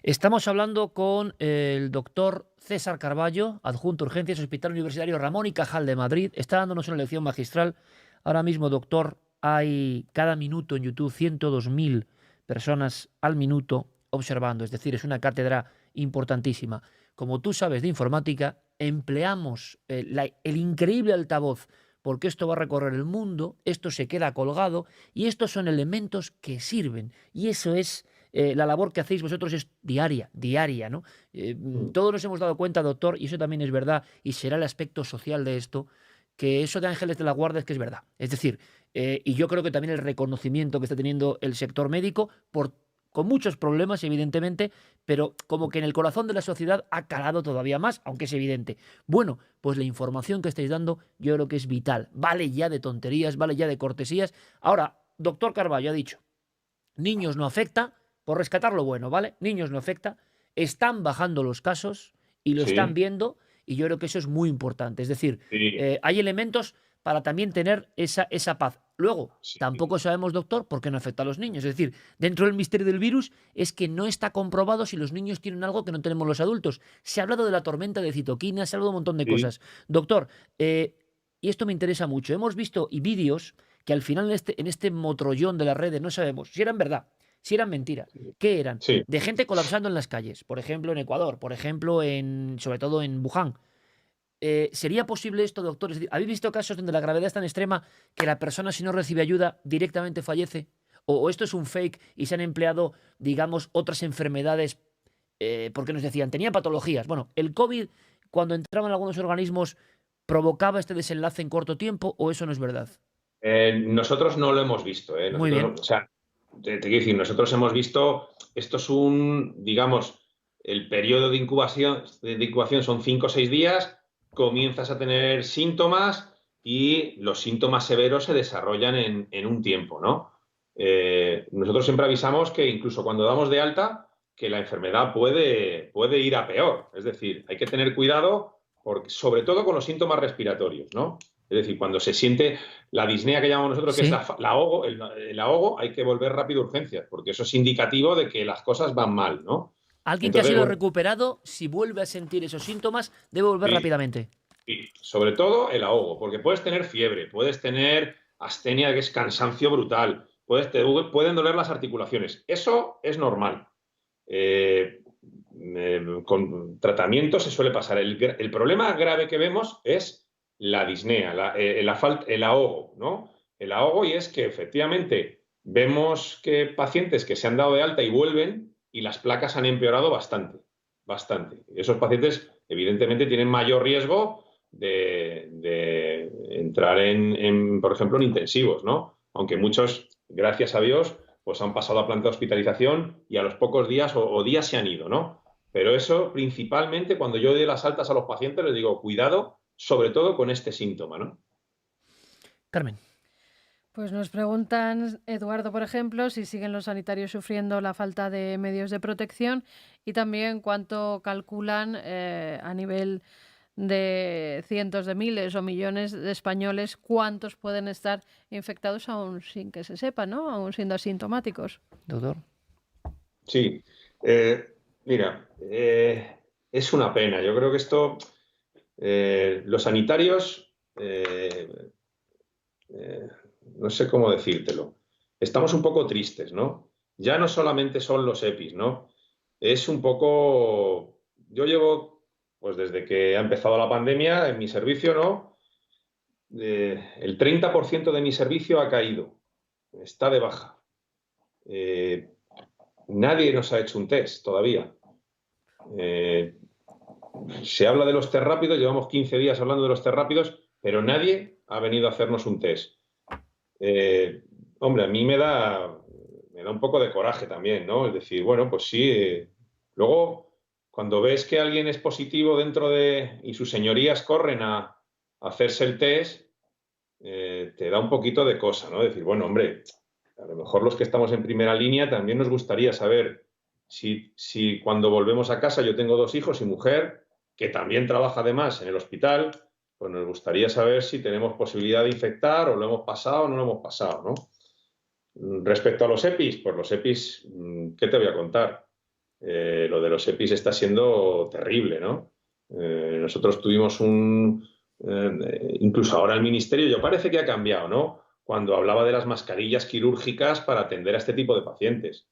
Estamos hablando con el doctor César Carballo, adjunto urgencias, Hospital Universitario Ramón y Cajal de Madrid. Está dándonos una lección magistral. Ahora mismo, doctor, hay cada minuto en YouTube 102.000 personas al minuto observando. Es decir, es una cátedra importantísima. Como tú sabes de informática, empleamos el increíble altavoz porque esto va a recorrer el mundo, esto se queda colgado y estos son elementos que sirven. Y eso es... la labor que hacéis vosotros es diaria, ¿no? Todos nos hemos dado cuenta, doctor, y eso también es verdad, y será el aspecto social de esto, que eso de Ángeles de la Guardia es que es verdad. Es decir, y yo creo que también el reconocimiento que está teniendo el sector médico, con muchos problemas, evidentemente, pero como que en el corazón de la sociedad ha calado todavía más, aunque es evidente. Bueno, pues la información que estáis dando yo creo que es vital. Vale ya de tonterías, vale ya de cortesías. Ahora, doctor Carballo ha dicho, niños no afecta, por rescatar lo bueno, ¿vale? Niños no afecta, están bajando los casos y lo están Sí, viendo y yo creo que eso es muy importante. Es decir, sí, hay elementos para también tener esa paz. Luego, sí. tampoco sabemos, doctor, por qué no afecta a los niños. Es decir, dentro del misterio del virus es que no está comprobado si los niños tienen algo que no tenemos los adultos. Se ha hablado de la tormenta de citoquinas, se ha hablado de un montón de Sí. cosas. Doctor, y esto me interesa mucho, hemos visto vídeos que al final en este motrollón de las redes no sabemos si eran verdad, si eran mentira. ¿Qué eran? Sí. De gente colapsando en las calles, por ejemplo en Ecuador, por ejemplo sobre todo en Wuhan. ¿Sería posible esto, doctor? Es decir, ¿habéis visto casos donde la gravedad es tan extrema que la persona, si no recibe ayuda, directamente fallece? ¿O esto es un fake y se han empleado, digamos, otras enfermedades? Porque nos decían, tenía patologías. Bueno, el COVID, cuando entraba en algunos organismos, ¿provocaba este desenlace en corto tiempo o eso no es verdad? Nosotros no lo hemos visto, ¿eh? Muy bien. O sea, te quiero decir, nosotros hemos visto, esto es digamos, el periodo de incubación son 5 o 6 días, comienzas a tener síntomas y los síntomas severos se desarrollan en un tiempo, ¿no? Nosotros siempre avisamos que incluso cuando damos de alta, que la enfermedad puede ir a peor. Es decir, hay que tener cuidado, sobre todo con los síntomas respiratorios, ¿no? Es decir, cuando se siente la disnea que llamamos nosotros, que Sí. es el ahogo, hay que volver rápido a urgencias, porque eso es indicativo de que las cosas van mal, ¿no? Alguien que ha Entonces, sido bueno, recuperado, si vuelve a sentir esos síntomas, debe volver sí, rápidamente. y sobre todo el ahogo, porque puedes tener fiebre, puedes tener astenia, que es cansancio brutal, pueden doler las articulaciones. Eso es normal. Con tratamiento se suele pasar. El problema grave que vemos es la disnea, el ahogo, ¿no? El ahogo, y es que efectivamente vemos que pacientes que se han dado de alta y vuelven y las placas han empeorado bastante, bastante. Esos pacientes evidentemente tienen mayor riesgo de entrar por ejemplo, en intensivos, ¿no? Aunque muchos, gracias a Dios, pues han pasado a planta de hospitalización y a los pocos días o días se han ido, ¿no? Pero eso, principalmente, cuando yo doy las altas a los pacientes, les digo, cuidado, sobre todo con este síntoma, ¿no? Carmen. Pues nos preguntan, Eduardo, por ejemplo, si siguen los sanitarios sufriendo la falta de medios de protección y también cuánto calculan a nivel de cientos de miles o millones de españoles, cuántos pueden estar infectados aún sin que se sepa, ¿no? Aún siendo asintomáticos. Doctor. Sí. Mira, es una pena. Yo creo que esto, los sanitarios, no sé cómo decírtelo, estamos un poco tristes, ¿no? Ya no solamente son los EPIs, ¿no? Es un poco... Yo llevo, pues desde que ha empezado la pandemia, en mi servicio, ¿no? El 30% de mi servicio ha caído, está de baja. Nadie nos ha hecho un test todavía. Se habla de los test rápidos, llevamos 15 días hablando de los test rápidos, pero nadie ha venido a hacernos un test. Hombre, a mí me da un poco de coraje también, ¿no? Es decir, bueno, pues sí. Luego, cuando ves que alguien es positivo y sus señorías corren a hacerse el test, te da un poquito de cosa, ¿no? Decir, bueno, hombre, a lo mejor los que estamos en primera línea también nos gustaría saber si cuando volvemos a casa, yo tengo 2 hijos y mujer, que también trabaja además en el hospital, pues nos gustaría saber si tenemos posibilidad de infectar o lo hemos pasado o no lo hemos pasado, ¿no? Respecto a los EPIs, pues los EPIs, ¿qué te voy a contar? Lo de los EPIs está siendo terrible, ¿no? Nosotros tuvimos incluso ahora el Ministerio, yo parece que ha cambiado, ¿no? Cuando hablaba de las mascarillas quirúrgicas para atender a este tipo de pacientes.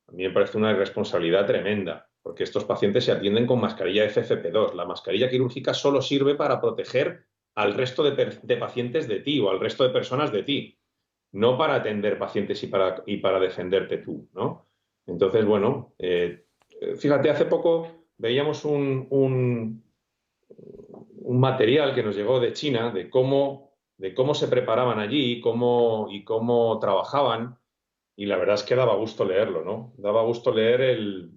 A mí me parece una irresponsabilidad tremenda, porque estos pacientes se atienden con mascarilla FFP2. La mascarilla quirúrgica solo sirve para proteger al resto de pacientes de ti o al resto de personas de ti, no para atender pacientes y para defenderte tú, ¿no? Entonces, bueno, fíjate, hace poco veíamos un material que nos llegó de China de cómo se preparaban allí y cómo trabajaban. Y la verdad es que daba gusto leerlo, ¿no? Daba gusto leer el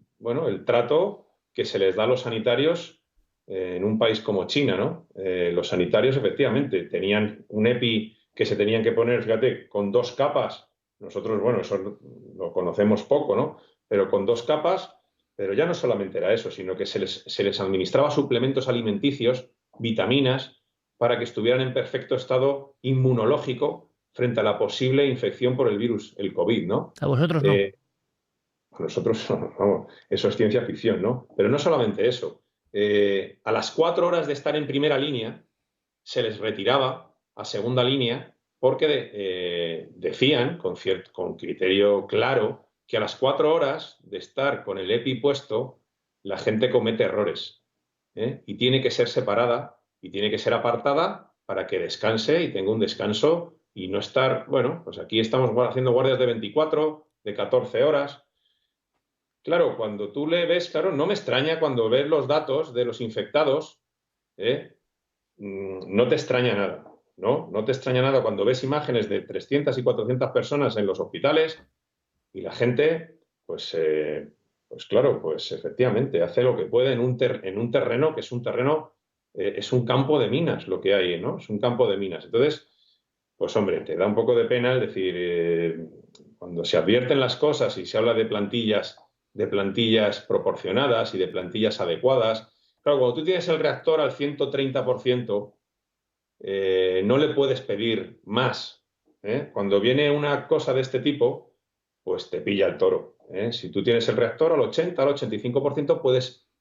trato que se les da a los sanitarios en un país como China, ¿no? Los sanitarios, efectivamente, tenían un EPI que se tenían que poner, fíjate, con 2 capas. Nosotros, bueno, eso lo conocemos poco, ¿no? Pero con 2 capas, pero ya no solamente era eso, sino que se les administraba suplementos alimenticios, vitaminas, para que estuvieran en perfecto estado inmunológico frente a la posible infección por el virus, el COVID, ¿no? A vosotros no. Nosotros, vamos, eso es ciencia ficción, ¿no? Pero no solamente eso. A las 4 horas de estar en primera línea, se les retiraba a segunda línea porque decían, con criterio claro, que a las 4 horas de estar con el EPI puesto, la gente comete errores, ¿eh? Y tiene que ser separada y tiene que ser apartada para que descanse y tenga un descanso y no estar, bueno, pues aquí estamos haciendo guardias de 24, de 14 horas. Claro, cuando tú le ves, claro, no me extraña cuando ves los datos de los infectados, no te extraña nada, ¿no? No te extraña nada cuando ves imágenes de 300 y 400 personas en los hospitales y la gente, pues claro, pues efectivamente hace lo que puede en un terreno que es un terreno es un campo de minas lo que hay, ¿no? Es un campo de minas. Entonces, pues hombre, te da un poco de pena, es decir, cuando se advierten las cosas y se habla de plantillas proporcionadas y de plantillas adecuadas. Claro, cuando tú tienes el reactor al 130%, no le puedes pedir más, ¿eh? Cuando viene una cosa de este tipo, pues te pilla el toro, ¿eh? Si tú tienes el reactor al 80, al 85%,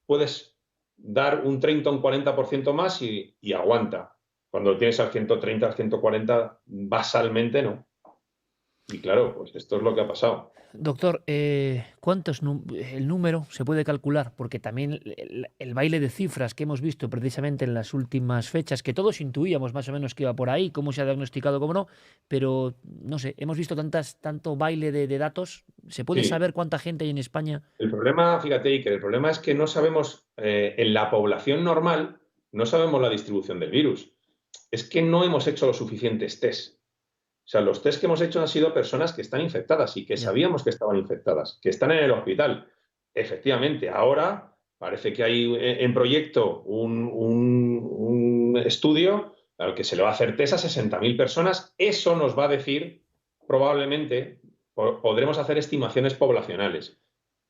puedes dar un 30 o un 40% más y aguanta. Cuando lo tienes al 130, al 140, basalmente no. Y claro, pues esto es lo que ha pasado. Doctor, el número se puede calcular? Porque también el baile de cifras que hemos visto precisamente en las últimas fechas, que todos intuíamos más o menos que iba por ahí, cómo se ha diagnosticado, cómo no, pero no sé, hemos visto tanto baile de datos. ¿Se puede Sí. saber cuánta gente hay en España? El problema, fíjate, Iker, el problema es que no sabemos, en la población normal, no sabemos la distribución del virus. Es que no hemos hecho los suficientes test. O sea, los test que hemos hecho han sido personas que están infectadas y que Ya. sabíamos que estaban infectadas, que están en el hospital. Efectivamente, ahora parece que hay en proyecto un estudio al que se le va a hacer test a 60.000 personas. Eso nos va a decir, probablemente, podremos hacer estimaciones poblacionales.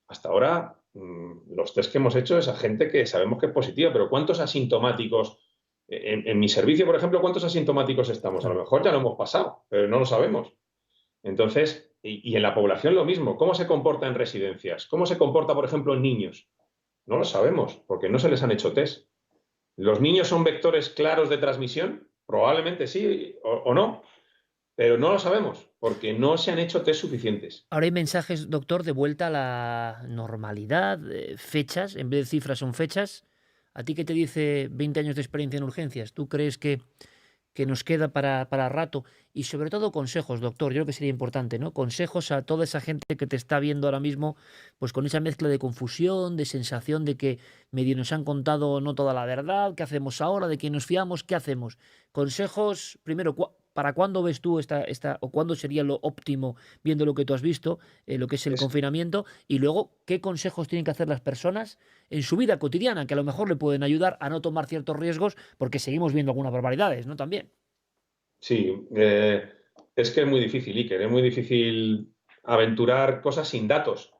Hasta ahora, los test que hemos hecho es a gente que sabemos que es positiva, pero ¿cuántos asintomáticos? En mi servicio, por ejemplo, ¿cuántos asintomáticos estamos? A lo Claro. mejor ya lo hemos pasado, pero no lo sabemos. Entonces, y en la población lo mismo. ¿Cómo se comporta en residencias? ¿Cómo se comporta, por ejemplo, en niños? No lo sabemos, porque no se les han hecho test. ¿Los niños son vectores claros de transmisión? Probablemente sí o no, pero no lo sabemos, porque no se han hecho test suficientes. Ahora hay mensajes, doctor, de vuelta a la normalidad, fechas, en vez de cifras son fechas. ¿A ti qué te dice 20 años de experiencia en urgencias? ¿Tú crees que nos queda para rato? Y sobre todo consejos, doctor, yo creo que sería importante, ¿no? Consejos a toda esa gente que te está viendo ahora mismo, pues con esa mezcla de confusión, de sensación de que medio nos han contado no toda la verdad, ¿qué hacemos ahora? ¿De quién nos fiamos? ¿Qué hacemos? Consejos, primero, ¿para cuándo ves tú o cuándo sería lo óptimo, viendo lo que tú has visto, lo que es el Es, confinamiento? Y luego, ¿qué consejos tienen que hacer las personas en su vida cotidiana, que a lo mejor le pueden ayudar a no tomar ciertos riesgos, porque seguimos viendo algunas barbaridades, ¿no? También. sí, es que es muy difícil, Iker, es muy difícil aventurar cosas sin datos.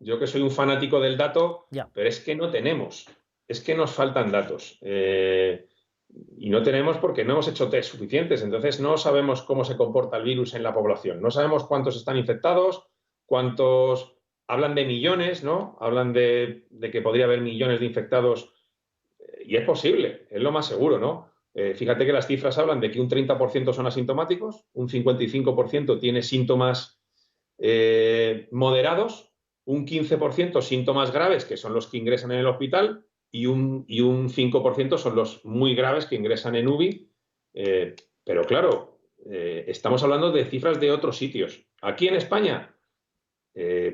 Yo que soy un fanático del dato, Ya. pero es que no tenemos, es que nos faltan datos. Y no tenemos porque no hemos hecho test suficientes, entonces no sabemos cómo se comporta el virus en la población, no sabemos cuántos están infectados, cuántos, hablan de millones, ¿no? Hablan de que podría haber millones de infectados, y es posible, es lo más seguro, ¿no? Fíjate que las cifras hablan de que un 30% son asintomáticos, un 55% tiene síntomas moderados, un 15% síntomas graves, que son los que ingresan en el hospital, y un 5% son los muy graves que ingresan en UBI. Pero claro, estamos hablando de cifras de otros sitios. Aquí en España,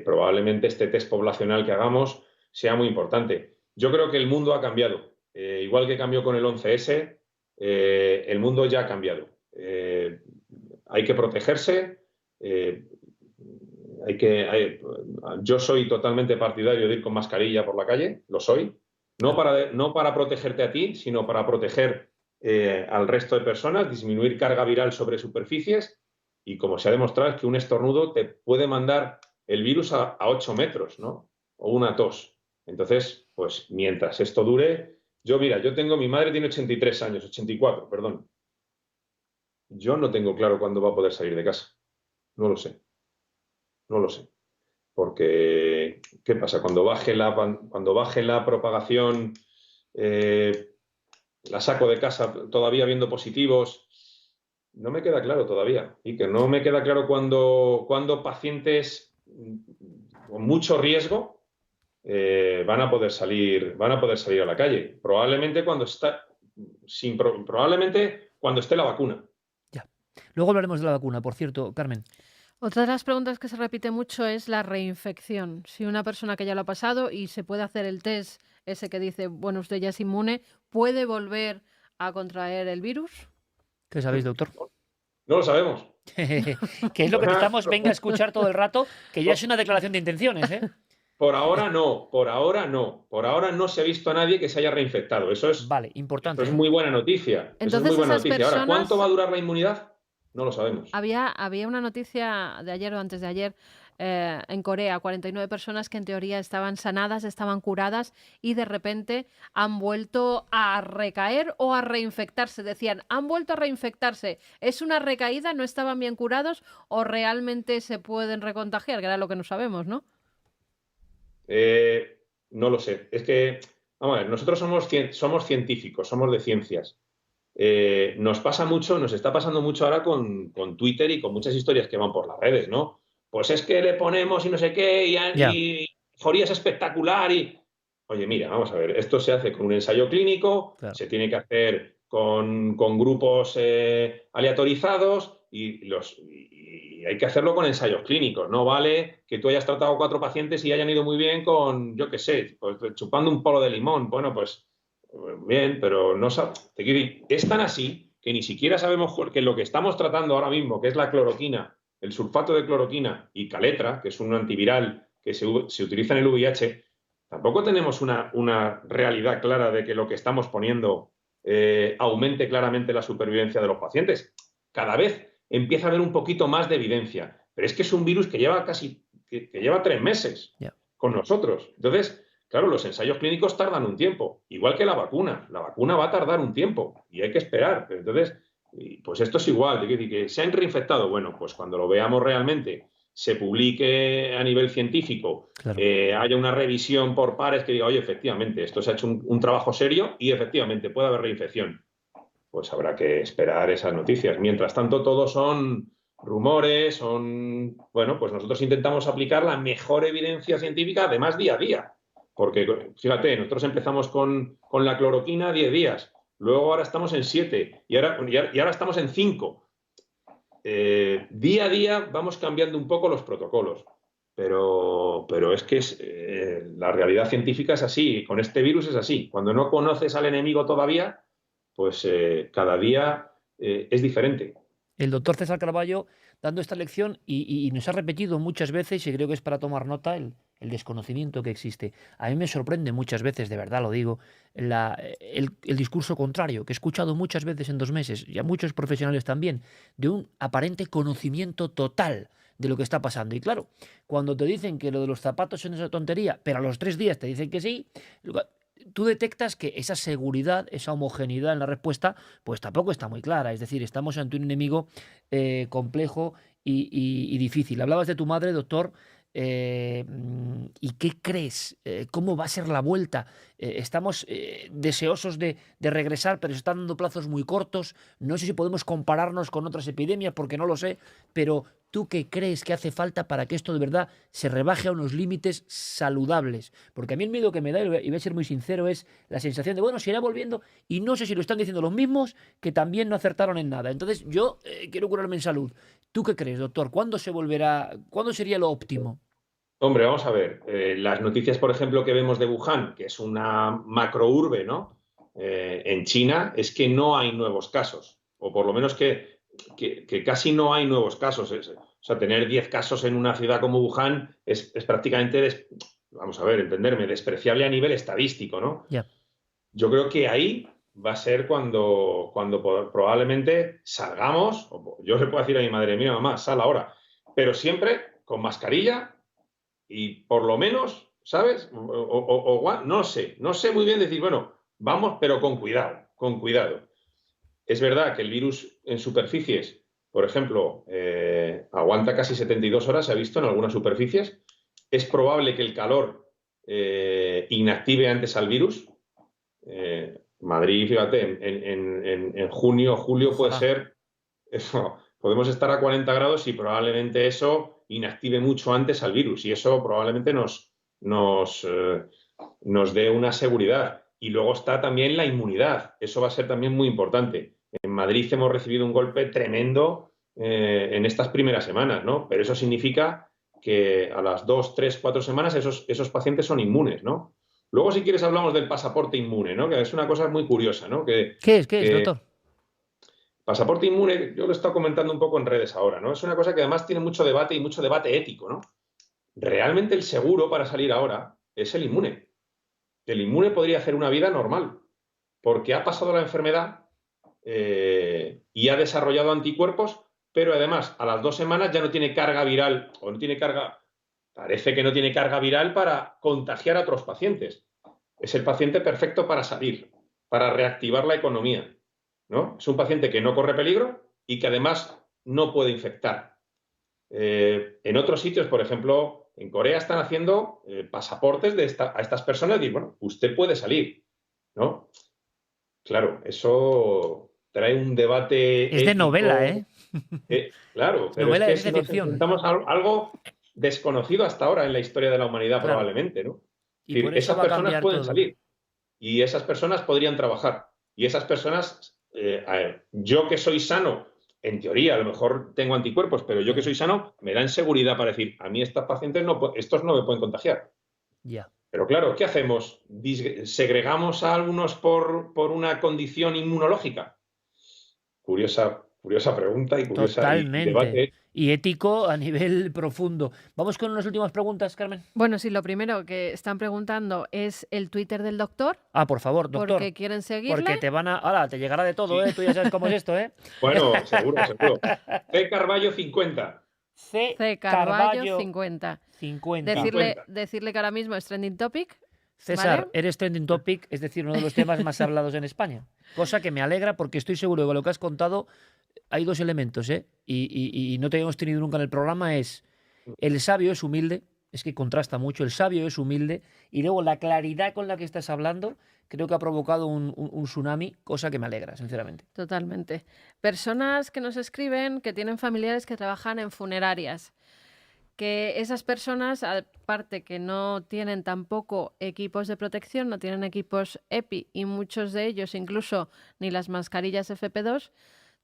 probablemente este test poblacional que hagamos sea muy importante. Yo creo que el mundo ha cambiado. Igual que cambió con el 11S, el mundo ya ha cambiado. Hay que protegerse. Yo soy totalmente partidario de ir con mascarilla por la calle, lo soy. No para protegerte a ti, sino para proteger al resto de personas, disminuir carga viral sobre superficies. Y como se ha demostrado, es que un estornudo te puede mandar el virus a 8 metros, ¿no? O una tos. Entonces, pues mientras esto dure, mi madre tiene 83 años, 84, perdón. Yo no tengo claro cuándo va a poder salir de casa. No lo sé, no lo sé. Porque, ¿qué pasa? Cuando baje la propagación, la saco de casa todavía viendo positivos. No me queda claro todavía. Y que no me queda claro cuando pacientes con mucho riesgo van a poder salir a la calle. Probablemente cuando esté la vacuna. Ya. Luego hablaremos de la vacuna, por cierto, Carmen. Otra de las preguntas que se repite mucho es la reinfección. Si una persona que ya lo ha pasado y se puede hacer el test, ese que dice, bueno, usted ya es inmune, ¿puede volver a contraer el virus? ¿Qué sabéis, doctor? No lo sabemos. Que es lo que te estamos, venga a escuchar todo el rato, que ya es una declaración de intenciones, ¿eh? Por ahora no, por ahora no. Por ahora no se ha visto a nadie que se haya reinfectado. Vale, Esto importante, es ¿eh? muy buena noticia. Eso es muy Entonces buena esas noticia. Ahora, ¿cuánto va personas, a durar la inmunidad? No lo sabemos. había una noticia de ayer o antes de ayer en Corea, 49 personas que en teoría estaban sanadas, estaban curadas y de repente han vuelto a recaer o a reinfectarse. Decían, han vuelto a reinfectarse. ¿Es una recaída? ¿No estaban bien curados o realmente se pueden recontagiar? Que era lo que no sabemos, ¿no? No lo sé. Es que, vamos a ver, nosotros somos científicos, somos de ciencias. Nos pasa mucho, nos está pasando mucho ahora con Twitter y con muchas historias que van por las redes, ¿no? Pues es que le ponemos y no sé qué, Ya, y mejoría es espectacular y... Oye, mira, vamos a ver, esto se hace con un ensayo clínico, claro. se tiene que hacer con grupos aleatorizados y hay que hacerlo con ensayos clínicos. No vale que tú hayas tratado 4 pacientes y hayan ido muy bien con, yo qué sé, pues, chupando un polo de limón. Bueno, pues bien, pero no te quiero decir, es tan así que ni siquiera sabemos que lo que estamos tratando ahora mismo, que es la cloroquina, el sulfato de cloroquina y caletra, que es un antiviral que se utiliza en el VIH, tampoco tenemos una realidad clara de que lo que estamos poniendo aumente claramente la supervivencia de los pacientes. Cada vez empieza a haber un poquito más de evidencia, pero es que es un virus que lleva que lleva 3 meses Ya. con nosotros. Entonces, claro, los ensayos clínicos tardan un tiempo, igual que la vacuna. La vacuna va a tardar un tiempo y hay que esperar. Pero entonces, pues esto es igual, que se han reinfectado. Bueno, pues cuando lo veamos realmente, se publique a nivel científico, Claro. haya una revisión por pares que diga, oye, efectivamente, esto se ha hecho un trabajo serio y efectivamente puede haber reinfección. Pues habrá que esperar esas noticias. Mientras tanto, todos son rumores, bueno, pues nosotros intentamos aplicar la mejor evidencia científica, además día a día. Porque, fíjate, nosotros empezamos con la cloroquina 10 días, luego ahora estamos en 7 y ahora estamos en 5. Día a día vamos cambiando un poco los protocolos, pero es que la realidad científica es así, con este virus es así. Cuando no conoces al enemigo todavía, pues cada día es diferente. El doctor César Carballo dando esta lección y nos ha repetido muchas veces, y creo que es para tomar nota, el desconocimiento que existe. A mí me sorprende muchas veces, de verdad lo digo, el discurso contrario, que he escuchado muchas veces en 2 meses, y a muchos profesionales también, de un aparente conocimiento total de lo que está pasando. Y claro, cuando te dicen que lo de los zapatos es una tontería, pero a los 3 días te dicen que sí, tú detectas que esa seguridad, esa homogeneidad en la respuesta, pues tampoco está muy clara. Es decir, estamos ante un enemigo complejo y difícil. Hablabas de tu madre, doctor. ¿Y qué crees? ¿Cómo va a ser la vuelta? Estamos deseosos de regresar, pero se están dando plazos muy cortos. No sé si podemos compararnos con otras epidemias, porque no lo sé, pero ¿tú qué crees que hace falta para que esto de verdad se rebaje a unos límites saludables? Porque a mí el miedo que me da, y voy a ser muy sincero, es la sensación de, bueno, se irá volviendo, y no sé si lo están diciendo los mismos que también no acertaron en nada. Entonces, yo quiero curarme en salud. ¿Tú qué crees, doctor? ¿Cuándo se volverá? ¿Cuándo sería lo óptimo? Hombre, vamos a ver, las noticias, por ejemplo, que vemos de Wuhan, que es una macrourbe, ¿no? En China, es que no hay nuevos casos, o por lo menos que casi no hay nuevos casos. O sea, tener 10 casos en una ciudad como Wuhan es prácticamente, vamos a ver, entenderme, despreciable a nivel estadístico, ¿no? Ya. Yo creo que ahí va a ser cuando probablemente salgamos, o yo le puedo decir a mi madre, mira, mamá, sal ahora, pero siempre con mascarilla y por lo menos, ¿sabes? No sé muy bien decir, bueno, vamos, pero con cuidado, con cuidado. Es verdad que el virus en superficies, por ejemplo, aguanta casi 72 horas, se ha visto en algunas superficies. Es probable que el calor inactive antes al virus. Madrid, fíjate, en junio, julio puede Ojalá. ser, eso, podemos estar a 40 grados y probablemente eso inactive mucho antes al virus y eso probablemente nos dé una seguridad. Y luego está también la inmunidad, eso va a ser también muy importante. En Madrid hemos recibido un golpe tremendo en estas primeras semanas, ¿no? Pero eso significa que a las 2, 3, 4 semanas esos pacientes son inmunes, ¿no? Luego, si quieres, hablamos del pasaporte inmune, ¿no? Que es una cosa muy curiosa, ¿no? ¿Qué es, Que doctor? pasaporte inmune, yo lo he estado comentando un poco en redes ahora, ¿no? Es una cosa que además tiene mucho debate y mucho debate ético, ¿no? realmente el seguro para salir ahora es el inmune. El inmune podría hacer una vida normal, porque ha pasado la enfermedad y ha desarrollado anticuerpos, pero además a las 2 semanas ya no tiene carga viral, o no tiene carga, parece que no tiene carga viral para contagiar a otros pacientes. Es el paciente perfecto para salir, para reactivar la economía, ¿no? Es un paciente que no corre peligro y que además no puede infectar. En otros sitios, por ejemplo, en Corea están haciendo pasaportes a estas personas y decir, bueno, usted puede salir, ¿no? Claro, eso trae un debate Es de novela, ético. ¿eh? Claro, Es pero es novela de que si ciencia nos ficción. enfrentamos a algo desconocido hasta ahora en la historia de la humanidad, Claro. probablemente, ¿no? Es Y decir, por eso esas va a personas cambiar pueden todo. salir y esas personas podrían trabajar. Y esas personas, yo que soy sano, en teoría, a lo mejor tengo anticuerpos, pero yo que soy sano, me dan seguridad para decir, a mí estos pacientes estos no me pueden contagiar. Ya. Pero claro, ¿qué hacemos? ¿Segregamos a algunos por una condición inmunológica? Curiosa pregunta y curiosa y Totalmente. debate. Y ético a nivel profundo. Vamos con unas últimas preguntas, Carmen. Bueno, sí, lo primero que están preguntando es el Twitter del doctor, Ah, por favor, doctor. porque quieren seguirle. Porque te van a... Ahora, te llegará de todo, Sí. ¿eh? Tú ya sabes cómo es esto, ¿eh? Bueno, seguro. C. Carballo 50. C. Carballo 50. 50. Decirle que ahora mismo es trending topic. César, ¿vale? eres trending topic, es decir, uno de los temas más hablados en España. Cosa que me alegra porque estoy seguro que con lo que has contado hay 2 elementos, ¿eh? Y no te hemos tenido nunca en el programa, es el sabio es humilde, es que contrasta mucho, el sabio es humilde, y luego la claridad con la que estás hablando creo que ha provocado un tsunami, cosa que me alegra, sinceramente. Totalmente. Personas que nos escriben que tienen familiares que trabajan en funerarias. Que esas personas, aparte que no tienen tampoco equipos de protección, no tienen equipos EPI y muchos de ellos incluso ni las mascarillas FP2,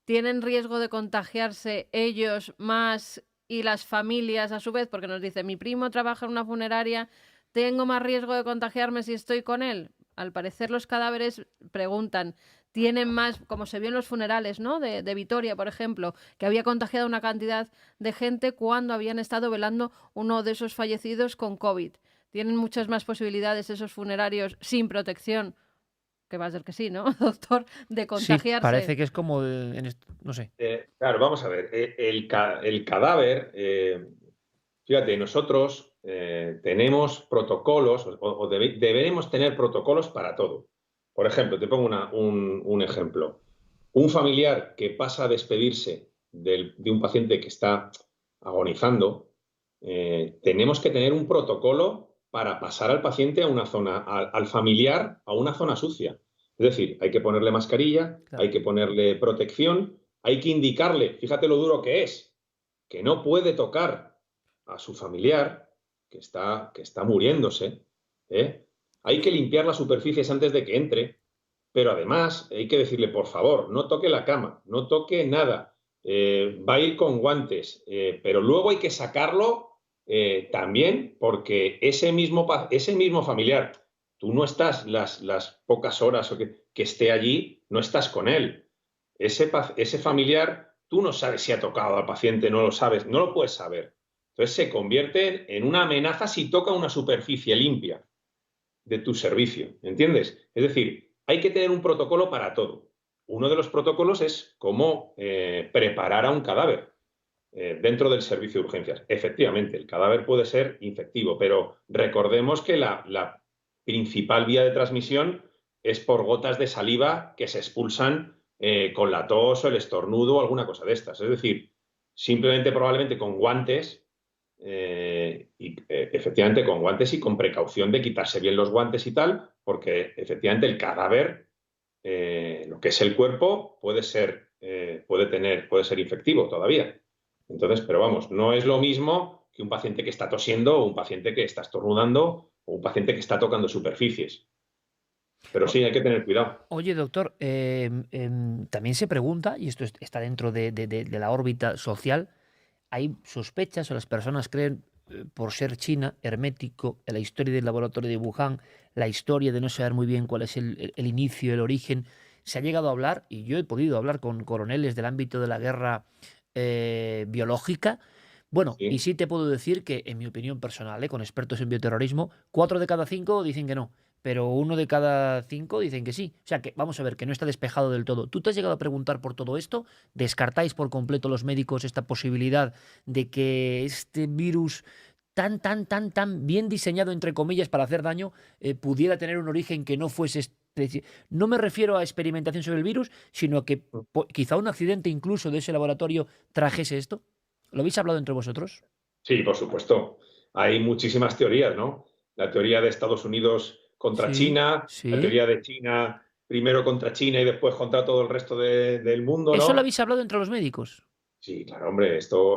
tienen riesgo de contagiarse ellos más y las familias a su vez, porque nos dice, mi primo trabaja en una funeraria, ¿tengo más riesgo de contagiarme si estoy con él? Al parecer los cadáveres preguntan, tienen más, como se vio en los funerales, ¿no? De Vitoria, por ejemplo, que había contagiado una cantidad de gente cuando habían estado velando uno de esos fallecidos con COVID. Tienen muchas más posibilidades esos funerarios sin protección, que va a ser que sí, ¿no, doctor? De Sí, contagiarse. parece que es como, no sé. Claro, vamos a ver. El cadáver, fíjate, nosotros tenemos protocolos o deberemos tener protocolos para todo. Por ejemplo, te pongo un ejemplo. Un familiar que pasa a despedirse de un paciente que está agonizando, tenemos que tener un protocolo para pasar al paciente a una zona, al familiar a una zona sucia. Es decir, hay que ponerle mascarilla, Claro. hay que ponerle protección, hay que indicarle, fíjate lo duro que es, que no puede tocar a su familiar que está muriéndose, ¿eh? Hay que limpiar las superficies antes de que entre, pero además hay que decirle, por favor, no toque la cama, no toque nada, va a ir con guantes, pero luego hay que sacarlo también porque ese mismo familiar, tú no estás las pocas horas que esté allí, no estás con él. Ese familiar, tú no sabes si ha tocado al paciente, no lo sabes, no lo puedes saber. Entonces se convierte en una amenaza si toca una superficie limpia de tu servicio, ¿entiendes? Es decir, hay que tener un protocolo para todo. Uno de los protocolos es cómo preparar a un cadáver dentro del servicio de urgencias. Efectivamente, el cadáver puede ser infectivo, pero recordemos que la principal vía de transmisión es por gotas de saliva que se expulsan con la tos o el estornudo o alguna cosa de estas. Es decir, simplemente probablemente con guantes efectivamente con guantes y con precaución de quitarse bien los guantes y tal, porque efectivamente el cadáver, lo que es el cuerpo, puede ser infectivo todavía. Entonces, pero vamos, no es lo mismo que un paciente que está tosiendo o un paciente que está estornudando o un paciente que está tocando superficies. Pero sí, hay que tener cuidado. Oye, doctor, también se pregunta, y esto está dentro de la órbita social, hay sospechas o las personas creen, por ser China, hermético, la historia del laboratorio de Wuhan, la historia de no saber muy bien cuál es el inicio, el origen. Se ha llegado a hablar, y yo he podido hablar con coroneles del ámbito de la guerra biológica, Bueno, y ¿sí? sí te puedo decir que, en mi opinión personal, con expertos en bioterrorismo, 4 de cada 5 dicen que no, pero 1 de cada 5 dicen que sí. O sea que, vamos a ver, que no está despejado del todo. ¿Tú te has llegado a preguntar por todo esto? ¿Descartáis por completo los médicos esta posibilidad de que este virus tan bien diseñado, entre comillas, para hacer daño, pudiera tener un origen que no fuese... No me refiero a experimentación sobre el virus, sino a que quizá un accidente incluso de ese laboratorio trajese esto. ¿Lo habéis hablado entre vosotros? Sí, por supuesto. Hay muchísimas teorías, ¿no? La teoría de Estados Unidos contra Sí, China, la sí. teoría de China primero contra China y después contra todo el resto del mundo, ¿Eso lo ¿no? habéis hablado entre los médicos? Sí, claro, hombre, esto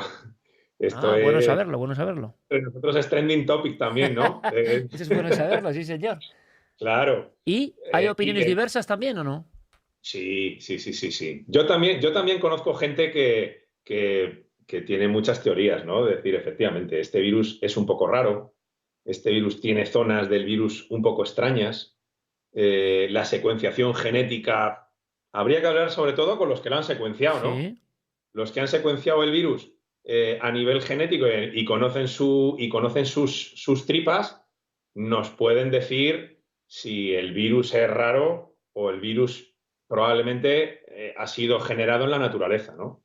Ah, bueno es... saberlo, bueno saberlo. Entre nosotros es trending topic también, ¿no? Eso es bueno saberlo, sí, señor. Claro. ¿Y hay Y opiniones que diversas también o no? sí, sí, sí, sí, sí. Yo también conozco gente que tiene muchas teorías, ¿no? Es decir, efectivamente, este virus es un poco raro, este virus tiene zonas del virus un poco extrañas, la secuenciación genética, habría que hablar sobre todo con los que lo han secuenciado, ¿no? Sí. Los que han secuenciado el virus a nivel genético y conocen, sus tripas, nos pueden decir si el virus es raro o el virus probablemente ha sido generado en la naturaleza, ¿no?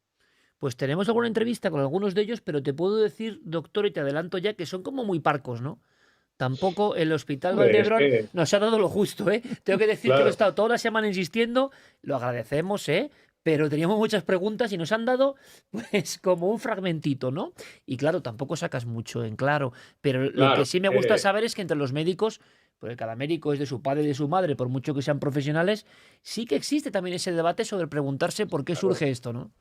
Pues tenemos alguna entrevista con algunos de ellos, pero te puedo decir, doctor, y te adelanto ya, que son como muy parcos, ¿no? Tampoco el Hospital Hombre, es Valdebrón que, nos ha dado lo justo, ¿eh? Tengo que decir que hemos claro, estado toda la semana insistiendo, lo agradecemos, ¿eh? Pero teníamos muchas preguntas y nos han dado, pues, como un fragmentito, ¿no? Y claro, tampoco sacas mucho en claro. Pero lo que claro, sí me gusta saber es que entre los médicos, porque cada médico es de su padre y de su madre, por mucho que sean profesionales, sí que existe también ese debate sobre preguntarse por qué claro, surge esto, ¿no?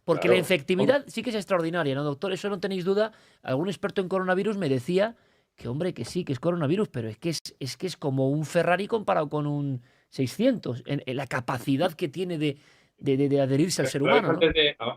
Porque la claro. Hombre, infectividad sí que es extraordinaria, ¿no, doctor? Eso no tenéis duda. Algún experto en coronavirus me decía que, hombre, que sí, que es coronavirus, pero es que es como un Ferrari comparado con un 600, en la capacidad que tiene de adherirse al ser humano, ¿no?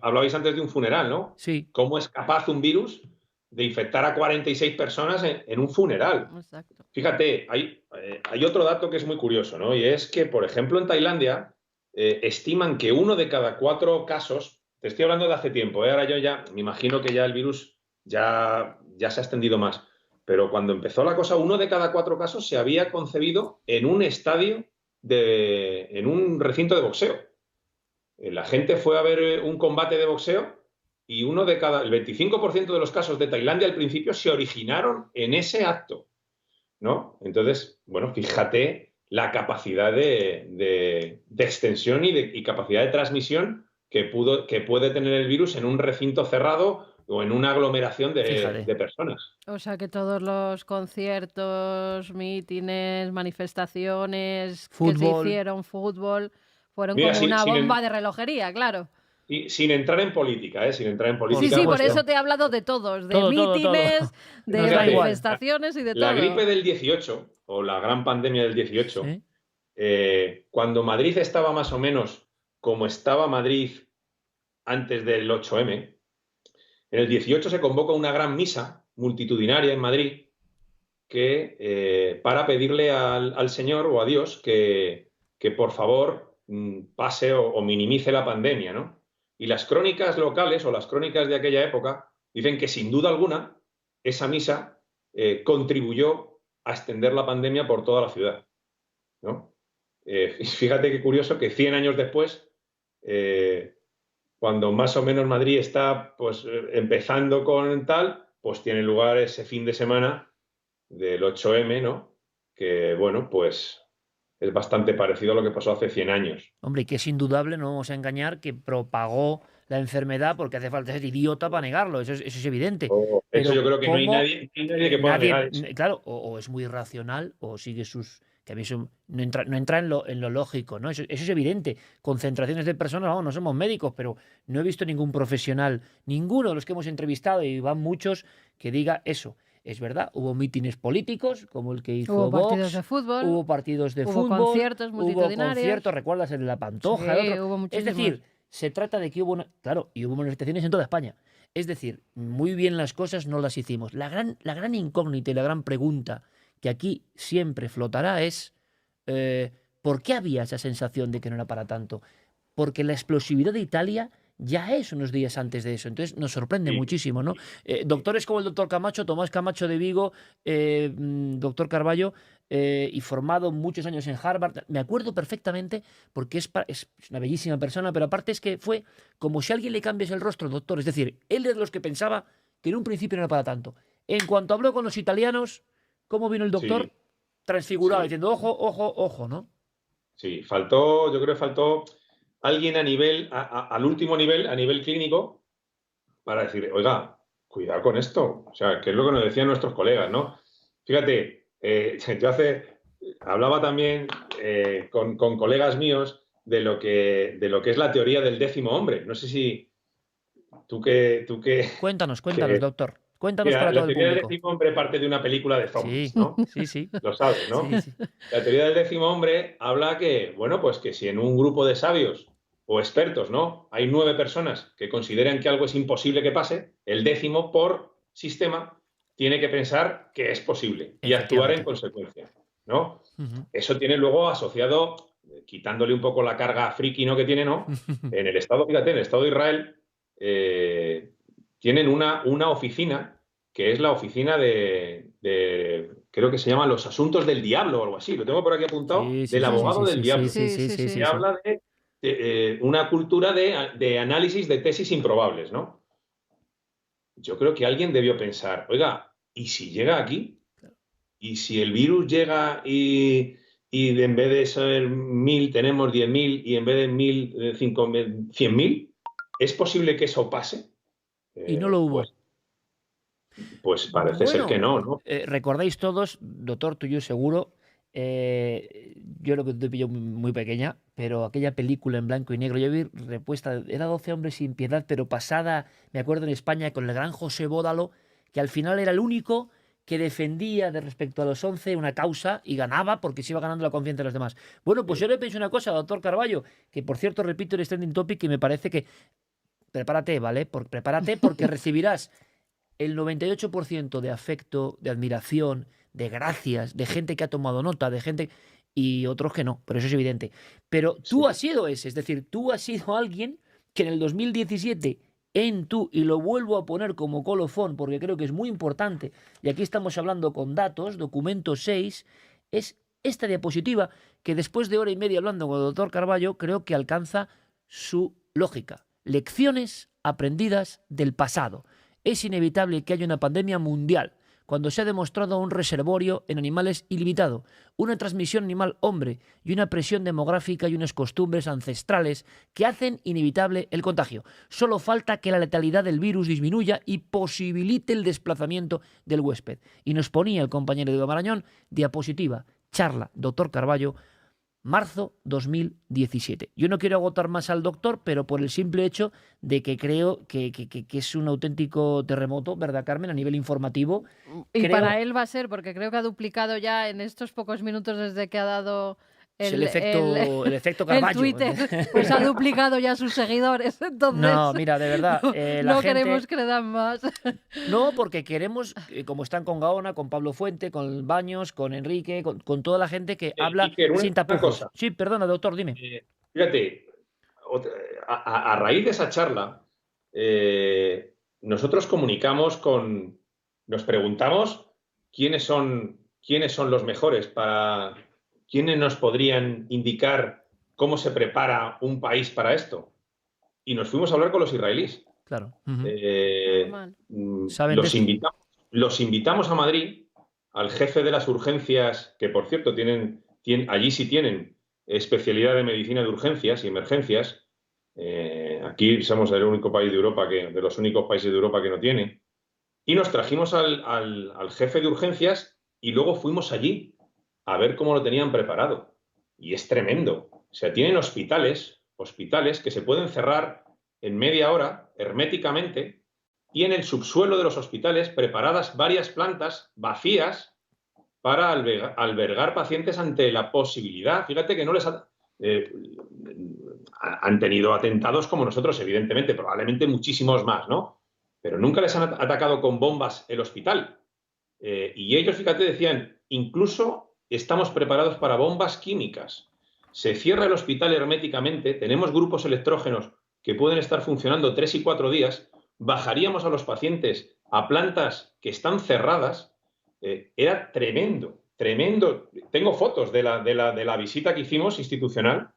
hablabais antes de un funeral, ¿no? Sí, ¿Cómo es capaz un virus de infectar a 46 personas en un funeral? Exacto. Fíjate, hay otro dato que es muy curioso, ¿no? Y es que, por ejemplo, en Tailandia estiman que 1 de cada 4 casos, te estoy hablando de hace tiempo, ahora yo ya me imagino que ya el virus ya se ha extendido más, pero cuando empezó la cosa, 1 de cada 4 casos se había concebido en un estadio, en un recinto de boxeo. La gente fue a ver un combate de boxeo y el 25% de los casos de Tailandia al principio se originaron en ese acto, ¿no? Entonces, bueno, fíjate la capacidad de extensión y capacidad de transmisión que puede tener el virus en un recinto cerrado o en una aglomeración de, fíjate. de personas. O sea que todos los conciertos, mítines, manifestaciones que se Fútbol, hicieron, fútbol, fueron Mira, como una bomba de relojería, claro. sin entrar en política, sin entrar en por Sí, política, sí, por pues eso supuesto. te he hablado de todos, de Todo, todo, todo. mítines, de Nos da fíjate, igual. manifestaciones y de la gripe todo. del 18 o la gran pandemia del 18, Sí, cuando Madrid estaba más o menos como estaba Madrid antes del 8M, en el 18 se convoca una gran misa multitudinaria en Madrid para pedirle al Señor o a Dios que por favor pase o minimice la pandemia, ¿no? Y las crónicas locales o las crónicas de aquella época dicen que sin duda alguna esa misa contribuyó a extender la pandemia por toda la ciudad, ¿no? Fíjate qué curioso que 100 años después, eh, cuando más o menos Madrid está pues empezando con tal, pues tiene lugar ese fin de semana del 8M, ¿no? Que bueno, pues es bastante parecido a lo que pasó hace 100 años. hombre, y que es indudable, no vamos a engañar, que propagó la enfermedad porque hace falta ser idiota para negarlo, eso es evidente. Eso Pero yo creo que no hay cómo nadie, no hay nadie que pueda negar eso. claro, o es muy irracional o sigue sus... Que a mí eso no entra en lo lógico, ¿no? Eso es evidente. Concentraciones de personas, vamos, no somos médicos, pero no he visto ningún profesional, ninguno de los que hemos entrevistado, y van muchos, que diga eso. Es verdad, hubo mítines políticos, como el que Hubo hizo partidos de Vox, fútbol, hubo partidos de hubo fútbol, conciertos hubo multitudinarios. conciertos, ¿recuerdas el de La Pantoja, el Sí, otro? hubo Es muchísimos. decir, se trata de que hubo, claro, y hubo manifestaciones en toda España. Es decir, muy bien las cosas no las hicimos. La gran incógnita y la gran pregunta que aquí siempre flotará es ¿por qué había esa sensación de que no era para tanto? Porque la explosividad de Italia ya es unos días antes de eso. Entonces nos sorprende Sí, muchísimo, ¿no? sí, Doctores como el doctor Camacho, Tomás Camacho de Vigo, doctor Carballo, y formado muchos años en Harvard. Me acuerdo perfectamente porque es una bellísima persona, pero aparte es que fue como si a alguien le cambiase el rostro, doctor. Es decir, él es de los que pensaba que en un principio no era para tanto. En cuanto habló con los italianos, ¿cómo vino el doctor? sí, Transfigurado, sí, diciendo, ojo, ojo, ojo, ¿no? sí. Yo creo que faltó alguien a nivel, al último nivel, a nivel clínico, para decir, oiga, cuidado con esto. O sea, que es lo que nos decían nuestros colegas, ¿no? Fíjate, hablaba también con colegas míos de lo que es la teoría del décimo hombre. No sé si tú Cuéntanos, cuéntanos, que doctor. Cuéntanos mira, para la todo el teoría del público. décimo hombre parte de una película de Sí, zombies, ¿no? sí, sí, Lo sabes, ¿no? sí, sí. La teoría del décimo hombre habla que, bueno, pues que si en un grupo de sabios o expertos, ¿no? Hay 9 personas que consideran que algo es imposible que pase, el décimo, por sistema, tiene que pensar que es posible y actuar en Efectivamente. consecuencia, ¿no? Ujú. Eso tiene luego asociado, quitándole un poco la carga friki, ¿no? Que tiene, ¿no? En el Estado, fíjate, en el Estado de Israel, tienen una oficina que es la oficina creo que se llama Los Asuntos del Diablo o algo así, lo tengo por aquí apuntado, Sí, sí, del sí, sí, abogado sí, del sí, sí, diablo, sí, Sí, sí, sí, sí, sí. sí, que sí. habla de una cultura de análisis de tesis improbables, ¿no? Yo creo que alguien debió pensar, oiga, ¿y si llega aquí? ¿Y si el virus llega y en vez de ser 1000 tenemos 10.000 y en vez de 1000, 5.000, 100.000? ¿Es posible que eso pase? Y no lo hubo. Pues parece ser que Bueno, no, ¿no? recordáis todos, doctor, tú y yo seguro, yo lo que te pillo muy pequeña, pero aquella película en blanco y negro, yo vi repuesta, era 12 hombres sin piedad, pero pasada, me acuerdo en España, con el gran José Bódalo, que al final era el único que defendía de respecto a los 11 una causa y ganaba porque se iba ganando la confianza de los demás. Bueno, pues yo le pienso una cosa, doctor Carballo, que por cierto repito el trending topic y me parece que, prepárate, ¿vale? Prepárate porque recibirás el 98% de afecto, de admiración, de gracias, de gente que ha tomado nota, de gente y otros que no, pero eso es evidente. Pero Sí, tú has sido ese, es decir, tú has sido alguien que en el 2017 y lo vuelvo a poner como colofón porque creo que es muy importante, y aquí estamos hablando con datos, documento 6, es esta diapositiva que después de hora y media hablando con el doctor Carballo, creo que alcanza su lógica. Lecciones aprendidas del pasado. Es inevitable que haya una pandemia mundial cuando se ha demostrado un reservorio en animales ilimitado, una transmisión animal-hombre y una presión demográfica y unas costumbres ancestrales que hacen inevitable el contagio. Solo falta que la letalidad del virus disminuya y posibilite el desplazamiento del huésped. Y nos ponía el compañero de Marañón, diapositiva, charla, doctor Carballo, marzo 2017. Yo no quiero agotar más al doctor, pero por el simple hecho de que creo que es un auténtico terremoto, ¿verdad, Carmen? A nivel informativo, Y creo para él va a ser, porque creo que ha duplicado ya en estos pocos minutos desde que ha dado es el, el, el efecto el Carballo. Twitter, pues ha duplicado ya sus seguidores. No, Entonces, mira, de verdad, no, la no queremos gente... que le dan más. No, porque queremos, como están con Gaona, con Pablo Fuente, con Baños, con Enrique, con toda la gente que habla Iker, sin una tapujos. cosa. Sí, perdona, doctor, dime. Fíjate, a raíz de esa charla, nosotros nos preguntamos quiénes son los mejores quiénes nos podrían indicar cómo se prepara un país para esto. Y nos fuimos a hablar con los israelíes. Claro. Ujú. Normal. ¿Saben de esto? Los invitamos a Madrid, al jefe de las urgencias, que por cierto allí sí tienen especialidad de medicina de urgencias y emergencias. Aquí somos el único país de Europa de los únicos países de Europa que no tiene. Y nos trajimos al jefe de urgencias y luego fuimos allí a ver cómo lo tenían preparado. Y es tremendo. O sea, tienen hospitales que se pueden cerrar en media hora herméticamente y en el subsuelo de los hospitales preparadas varias plantas vacías para albergar pacientes ante la posibilidad. Fíjate que no les han tenido atentados como nosotros, evidentemente, probablemente muchísimos más, ¿no? Pero nunca les han atacado con bombas el hospital. Y ellos, fíjate, decían, incluso estamos preparados para bombas químicas. Se cierra el hospital herméticamente, tenemos grupos electrógenos que pueden estar funcionando 3 y 4 días, bajaríamos a los pacientes a plantas que están cerradas. Era tremendo, tremendo. Tengo fotos de la visita que hicimos institucional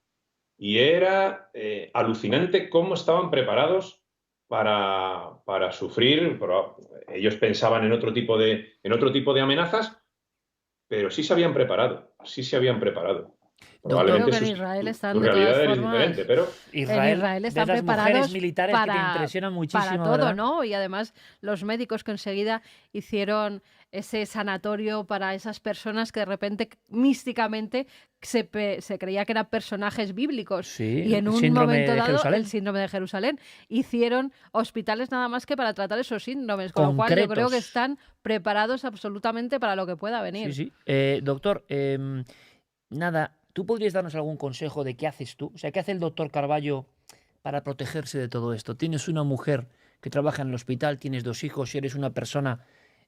y era alucinante cómo estaban preparados para sufrir. Pero ellos pensaban en otro tipo de amenazas, pero sí se habían preparado, sí se habían preparado. Yo creo Probablemente que en Israel están su de todas realidad es diferente, formas, pero en Israel, Israel ves están las mujeres preparados militares que te impresionan para muchísimo, todo, ¿verdad? ¿no? Y además los médicos que enseguida hicieron ese sanatorio para esas personas que de repente místicamente se creía que eran personajes bíblicos Sí, y en el un síndrome momento de dado, el Jerusalén. síndrome de Jerusalén, hicieron hospitales nada más que para tratar esos síndromes, con lo cual yo creo que Concretos. están preparados absolutamente para lo que pueda Sí, venir. sí. Doctor, nada, ¿tú podrías darnos algún consejo de qué haces tú? O sea, ¿qué hace el doctor Carballo para protegerse de todo esto? Tienes una mujer que trabaja en el hospital, tienes 2 hijos y eres una persona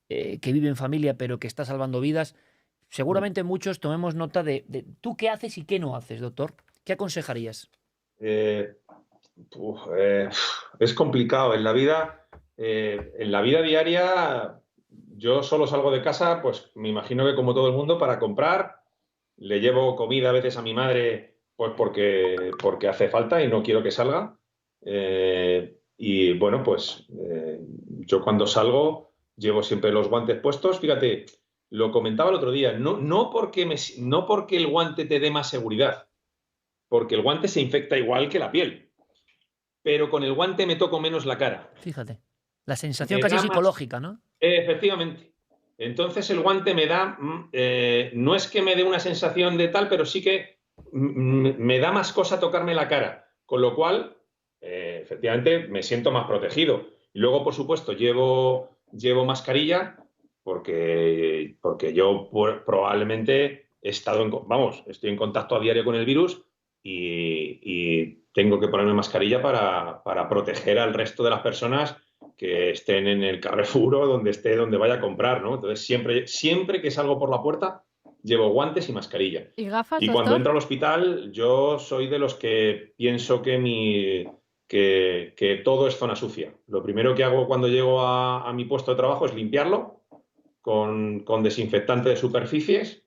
que vive en familia pero que está salvando vidas. Seguramente muchos tomemos nota de tú qué haces y qué no haces, doctor. ¿Qué aconsejarías? eh, es complicado. En la vida diaria, yo solo salgo de casa, pues me imagino que como todo el mundo, para comprar. Le llevo comida a veces a mi madre, pues porque hace falta y no quiero que salga. Y bueno, pues yo cuando salgo llevo siempre los guantes puestos. Fíjate, lo comentaba el otro día, no porque el guante te dé más seguridad, porque el guante se infecta igual que la piel, pero con el guante me toco menos la cara. Fíjate, la sensación Me casi da más, psicológica, ¿no? efectivamente. Entonces el guante me da, no es que me dé una sensación de tal, pero sí que me da más cosa tocarme la cara, con lo cual, efectivamente, me siento más protegido. Y luego, por supuesto, llevo mascarilla porque yo probablemente he estado estoy en contacto a diario con el virus y tengo que ponerme mascarilla para proteger al resto de las personas que estén en el Carrefour o donde esté, donde vaya a comprar, ¿no? Entonces, siempre que salgo por la puerta, llevo guantes y mascarilla. ¿Y gafas, Y cuando doctor? entro al hospital, yo soy de los que pienso que todo es zona sucia. Lo primero que hago cuando llego a mi puesto de trabajo es limpiarlo con desinfectante de superficies.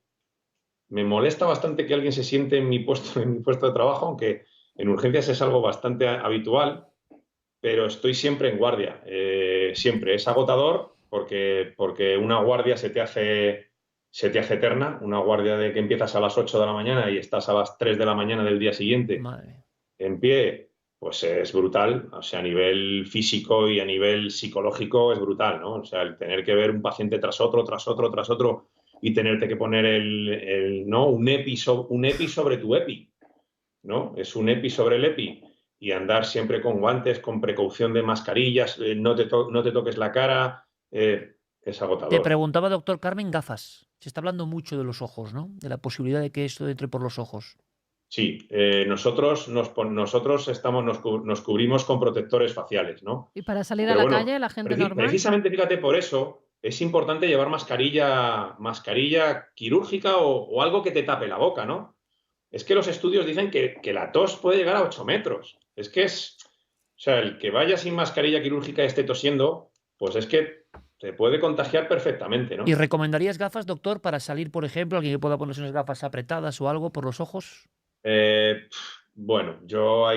Me molesta bastante que alguien se siente en mi puesto de trabajo, aunque en urgencias es algo bastante habitual, pero estoy siempre en guardia. Siempre es agotador porque una guardia se te hace eterna. Una guardia de que empiezas a las 8 de la mañana y estás a las 3 de la mañana del día siguiente Madre mía. en pie, pues es brutal. O sea, a nivel físico y a nivel psicológico es brutal, ¿no? O sea, el tener que ver un paciente tras otro, tras otro, tras otro y tenerte que poner ¿no? un EPI sobre tu EPI, ¿no? Es un EPI sobre el EPI y andar siempre con guantes, con precaución de mascarillas, no te toques la cara, es Te agotador. preguntaba, doctor Carmen, gafas. Se está hablando mucho de los ojos, ¿no? De la posibilidad de que esto entre por los ojos. Sí, nosotros nos cubrimos con protectores faciales, ¿no? Y para salir a Pero la bueno, calle, la gente normal. precisamente, fíjate, por eso es importante llevar mascarilla quirúrgica o algo que te tape la boca, ¿no? Es que los estudios dicen que la tos puede llegar a 8 metros. O sea, el que vaya sin mascarilla quirúrgica y esté tosiendo, pues es que te puede contagiar perfectamente, ¿Y ¿no? recomendarías gafas, doctor, para salir, por ejemplo, alguien que pueda ponerse unas gafas apretadas o algo por los ojos? Bueno, yo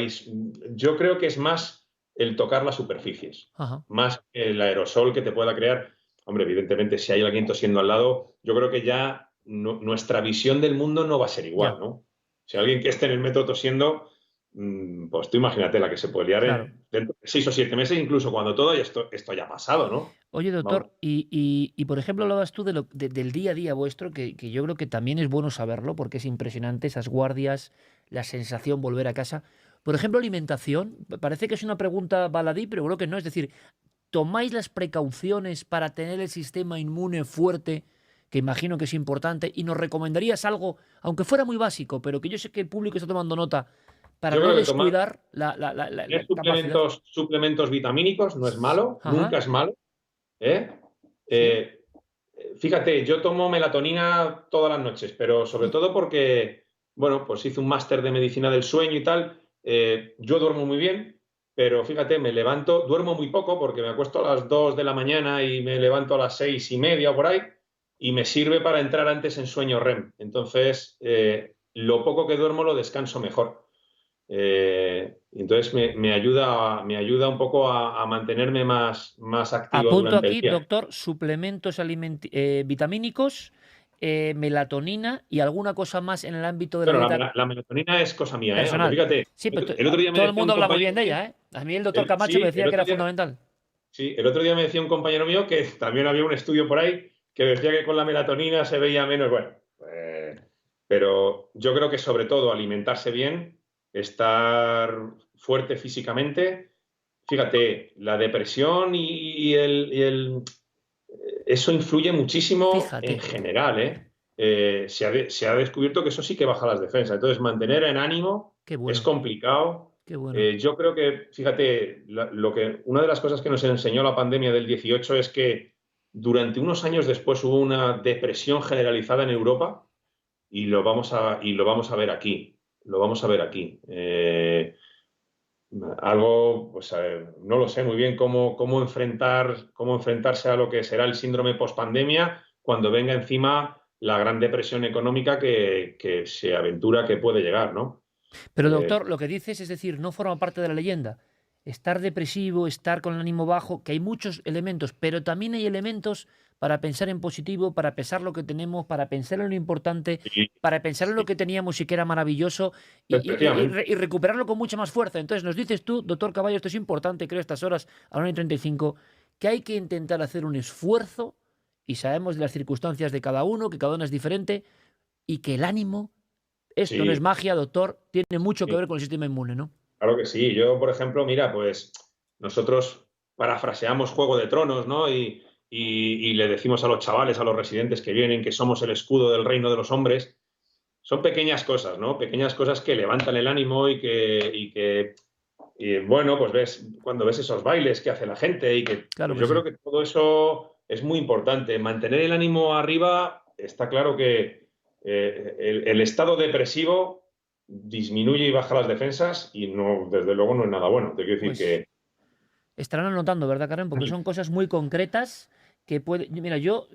creo que es más el tocar las superficies, Ajá. más que el aerosol que te pueda crear. Hombre, evidentemente, si hay alguien tosiendo al lado, yo creo que ya nuestra visión del mundo no va a ser igual, Ya, ¿no? Si alguien que esté en el metro tosiendo, pues tú imagínate la que se puede liar claro. dentro de 6 o 7 meses, incluso cuando todo esto haya pasado, ¿no? Oye, Vamos. doctor, y, por ejemplo, hablabas tú del día a día vuestro, que yo creo que también es bueno saberlo, porque es impresionante esas guardias, la sensación volver a casa. Por ejemplo, alimentación, parece que es una pregunta baladí, pero creo que no. Es decir, ¿tomáis las precauciones para tener el sistema inmune fuerte, que imagino que es importante, y nos recomendarías algo, aunque fuera muy básico, pero que yo sé que el público está tomando nota, para Yo no creo que tomar descuidar la capacidad? suplementos vitamínicos no es malo, Ajá, nunca es malo. ¿Eh? sí. Eh, Fíjate, yo tomo melatonina todas las noches, pero sobre todo porque, bueno, pues hice un máster de medicina del sueño y tal. Yo duermo muy bien, pero fíjate, me levanto, duermo muy poco porque me acuesto a las 2 de la mañana y me levanto a las 6:30 o por ahí, y me sirve para entrar antes en sueño REM. Entonces, lo poco que duermo lo descanso mejor. Entonces me ayuda un poco a mantenerme más activo Apunto durante el aquí, día. doctor, suplementos vitamínicos, melatonina y alguna cosa más en el ámbito de la Bueno, dieta la melatonina es cosa mía, ¿eh? Aunque personal. fíjate, Sí, pero el otro día me todo el decía un mundo habla muy compañero bien de mío, ella, ¿eh? A mí el doctor Camacho me sí, decía que era fundamental. sí, el otro día me decía un compañero mío que también había un estudio por ahí que decía que con la melatonina se veía menos. Bueno, pero yo creo que sobre todo alimentarse bien, estar fuerte físicamente. Fíjate, la depresión eso influye muchísimo en Fíjate, general, ¿eh? Se ha descubierto que eso sí que baja las defensas. Entonces, mantener en ánimo qué es bueno, complicado. qué bueno. Yo creo que, fíjate, una de las cosas que nos enseñó la pandemia del 18 es que durante unos años después hubo una depresión generalizada en Europa y lo vamos a ver aquí. Lo vamos a ver aquí. Algo, pues no lo sé muy bien cómo enfrentarse a lo que será el síndrome pospandemia cuando venga encima la gran depresión económica que se aventura que puede llegar, ¿no? Pero Eh, doctor, lo que dices es decir, no forma parte de la leyenda. Estar depresivo, estar con el ánimo bajo, que hay muchos elementos, pero también hay elementos para pensar en positivo, para pensar lo que tenemos, para pensar en lo importante, sí, para pensar en lo sí, que teníamos y que era maravilloso efectivamente. y recuperarlo con mucha más fuerza. Entonces nos dices tú, doctor Caballo, esto es importante, creo, a estas horas, a la 1:35, que hay que intentar hacer un esfuerzo y sabemos de las circunstancias de cada uno, que cada uno es diferente y que el ánimo, esto no es Sí, magia, doctor, tiene mucho que sí, ver con el sistema inmune, ¿no? claro que sí. Yo, por ejemplo, mira, pues nosotros parafraseamos Juego de Tronos, ¿no? Y le decimos a los chavales, a los residentes que vienen, que somos el escudo del reino de los hombres. Son pequeñas cosas, ¿no? Pequeñas cosas que levantan el ánimo bueno, pues cuando ves esos bailes que hace la gente Claro pues que yo creo sí. que todo eso es muy importante. Mantener el ánimo arriba, está claro que el estado depresivo disminuye y baja las defensas y no, desde luego no es nada bueno. Te quiero decir Pues que estarán anotando, ¿verdad, Karen? Porque son cosas muy concretas que puede... Mira, yo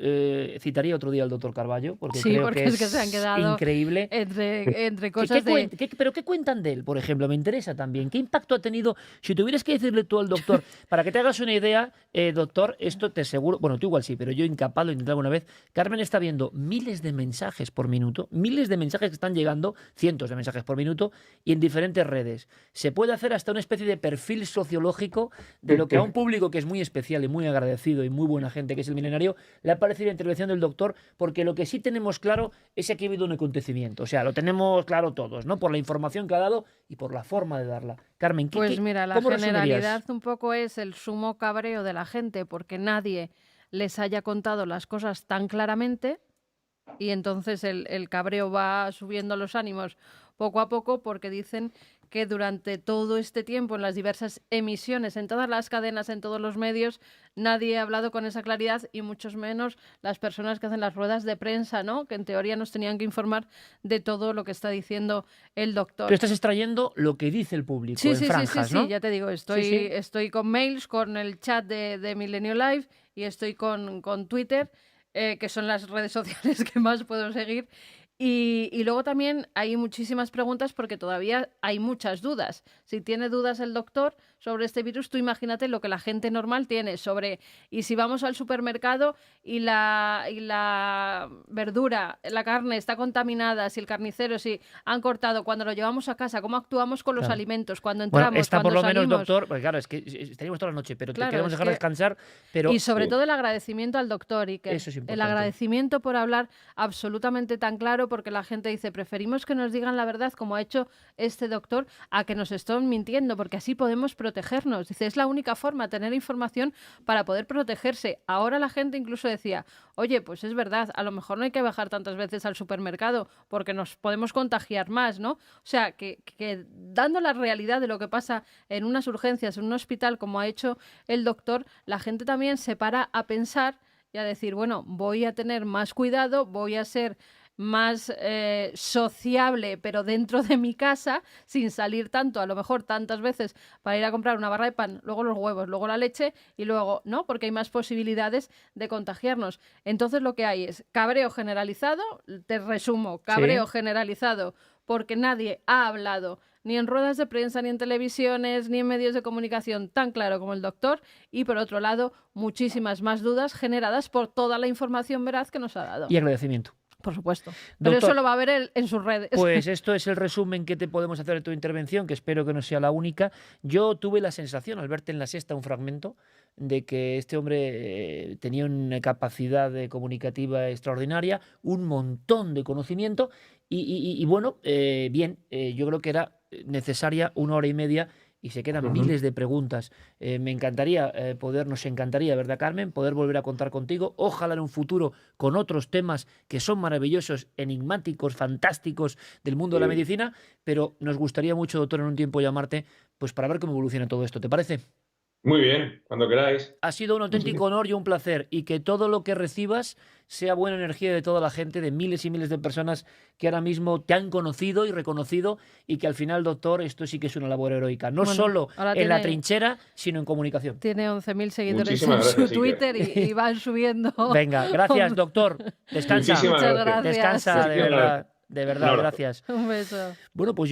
citaría otro día al doctor Carballo, porque Sí, creo porque que es que se han es quedado increíble. entre cosas de... ¿Pero qué cuentan de él, por ejemplo? Me interesa también. ¿Qué impacto ha tenido? Si tuvieras que decirle tú al doctor, para que te hagas una idea, doctor, esto te aseguro, bueno, tú igual sí, pero yo incapaz, lo he intentado alguna vez. Carmen está viendo miles de mensajes por minuto, miles de mensajes que están llegando, cientos de mensajes por minuto, y en diferentes redes. Se puede hacer hasta una especie de perfil sociológico de lo que a un público que es muy especial y muy agradecido y muy buena gente, que es el milenario, le ha parecido la intervención del doctor, porque lo que sí tenemos claro es que aquí ha habido un acontecimiento. O sea, lo tenemos claro todos, ¿no? Por la información que ha dado y por la forma de darla. Carmen, Pues mira, la ¿cómo resumirías? generalidad un poco es el sumo cabreo de la gente porque nadie les haya contado las cosas tan claramente y entonces el cabreo va subiendo los ánimos poco a poco porque dicen que durante todo este tiempo en las diversas emisiones, en todas las cadenas, en todos los medios, nadie ha hablado con esa claridad y muchos menos las personas que hacen las ruedas de prensa, ¿no? Que en teoría nos tenían que informar de todo lo que está diciendo el Tú doctor. estás extrayendo lo que dice el público Sí, en sí, sí, sí, franjas, sí, ¿no? ya te digo, Sí, sí. estoy con mails, con el chat de Milenio Live y estoy con Twitter, que son las redes sociales que más puedo seguir. Y luego también hay muchísimas preguntas porque todavía hay muchas dudas. Si tiene dudas el doctor sobre este virus, tú imagínate lo que la gente normal tiene sobre, y si vamos al supermercado y la verdura, la carne está contaminada, si el carnicero, si han cortado, cuando lo llevamos a casa, cómo actuamos con los Claro. alimentos, cuando Bueno, entramos, esta por cuando lo menos, salimos. doctor, porque claro, es que estaríamos toda la noche, pero te Claro, queremos es dejar que descansar, y pero sobre sí, todo el agradecimiento al doctor, Iker. eso es El importante. agradecimiento por hablar absolutamente tan claro, porque la gente dice, preferimos que nos digan la verdad, como ha hecho este doctor, a que nos estén mintiendo, porque así podemos protegernos. Dice, es la única forma, tener información para poder protegerse. Ahora la gente incluso decía, oye, pues es verdad, a lo mejor no hay que bajar tantas veces al supermercado, porque nos podemos contagiar más, ¿no? O sea, que dando la realidad de lo que pasa en unas urgencias, en un hospital, como ha hecho el doctor, la gente también se para a pensar y a decir, bueno, voy a tener más cuidado, voy a ser más sociable, pero dentro de mi casa, sin salir tanto, a lo mejor tantas veces para ir a comprar una barra de pan, luego los huevos, luego la leche y luego, ¿no? Porque hay más posibilidades de contagiarnos. Entonces lo que hay es cabreo generalizado, te resumo, cabreo generalizado, porque nadie ha hablado ni en ruedas de prensa, ni en televisiones, ni en medios de comunicación tan claro como el doctor, y por otro lado, muchísimas más dudas generadas por toda la información veraz que nos ha dado. Y agradecimiento. Por supuesto. Pero Doctor, eso lo va a ver él en sus redes. Pues esto es el resumen que te podemos hacer de tu intervención, que espero que no sea la única. Yo tuve la sensación, al verte en La Sexta un fragmento, de que este hombre tenía una capacidad comunicativa extraordinaria, un montón de conocimiento y bueno, bien, yo creo que era necesaria 1 hora y media y se quedan miles de preguntas. Me encantaría nos encantaría, ¿verdad, Carmen? Poder volver a contar contigo. Ojalá en un futuro con otros temas que son maravillosos, enigmáticos, fantásticos del mundo de la medicina, pero nos gustaría mucho, doctor, en un tiempo llamarte pues para ver cómo evoluciona todo esto. ¿Te parece? Muy bien, cuando queráis. Ha sido un auténtico honor y un placer, y que todo lo que recibas sea buena energía de toda la gente, de miles y miles de personas que ahora mismo te han conocido y reconocido, y que al final, doctor, esto sí que es una labor heroica, no solo en la trinchera, sino en comunicación. Tiene 11.000 seguidores en su Twitter y van subiendo. Venga, gracias, doctor. Descansa. Muchísimas gracias. Descansa, de verdad, gracias. Un beso. Bueno, pues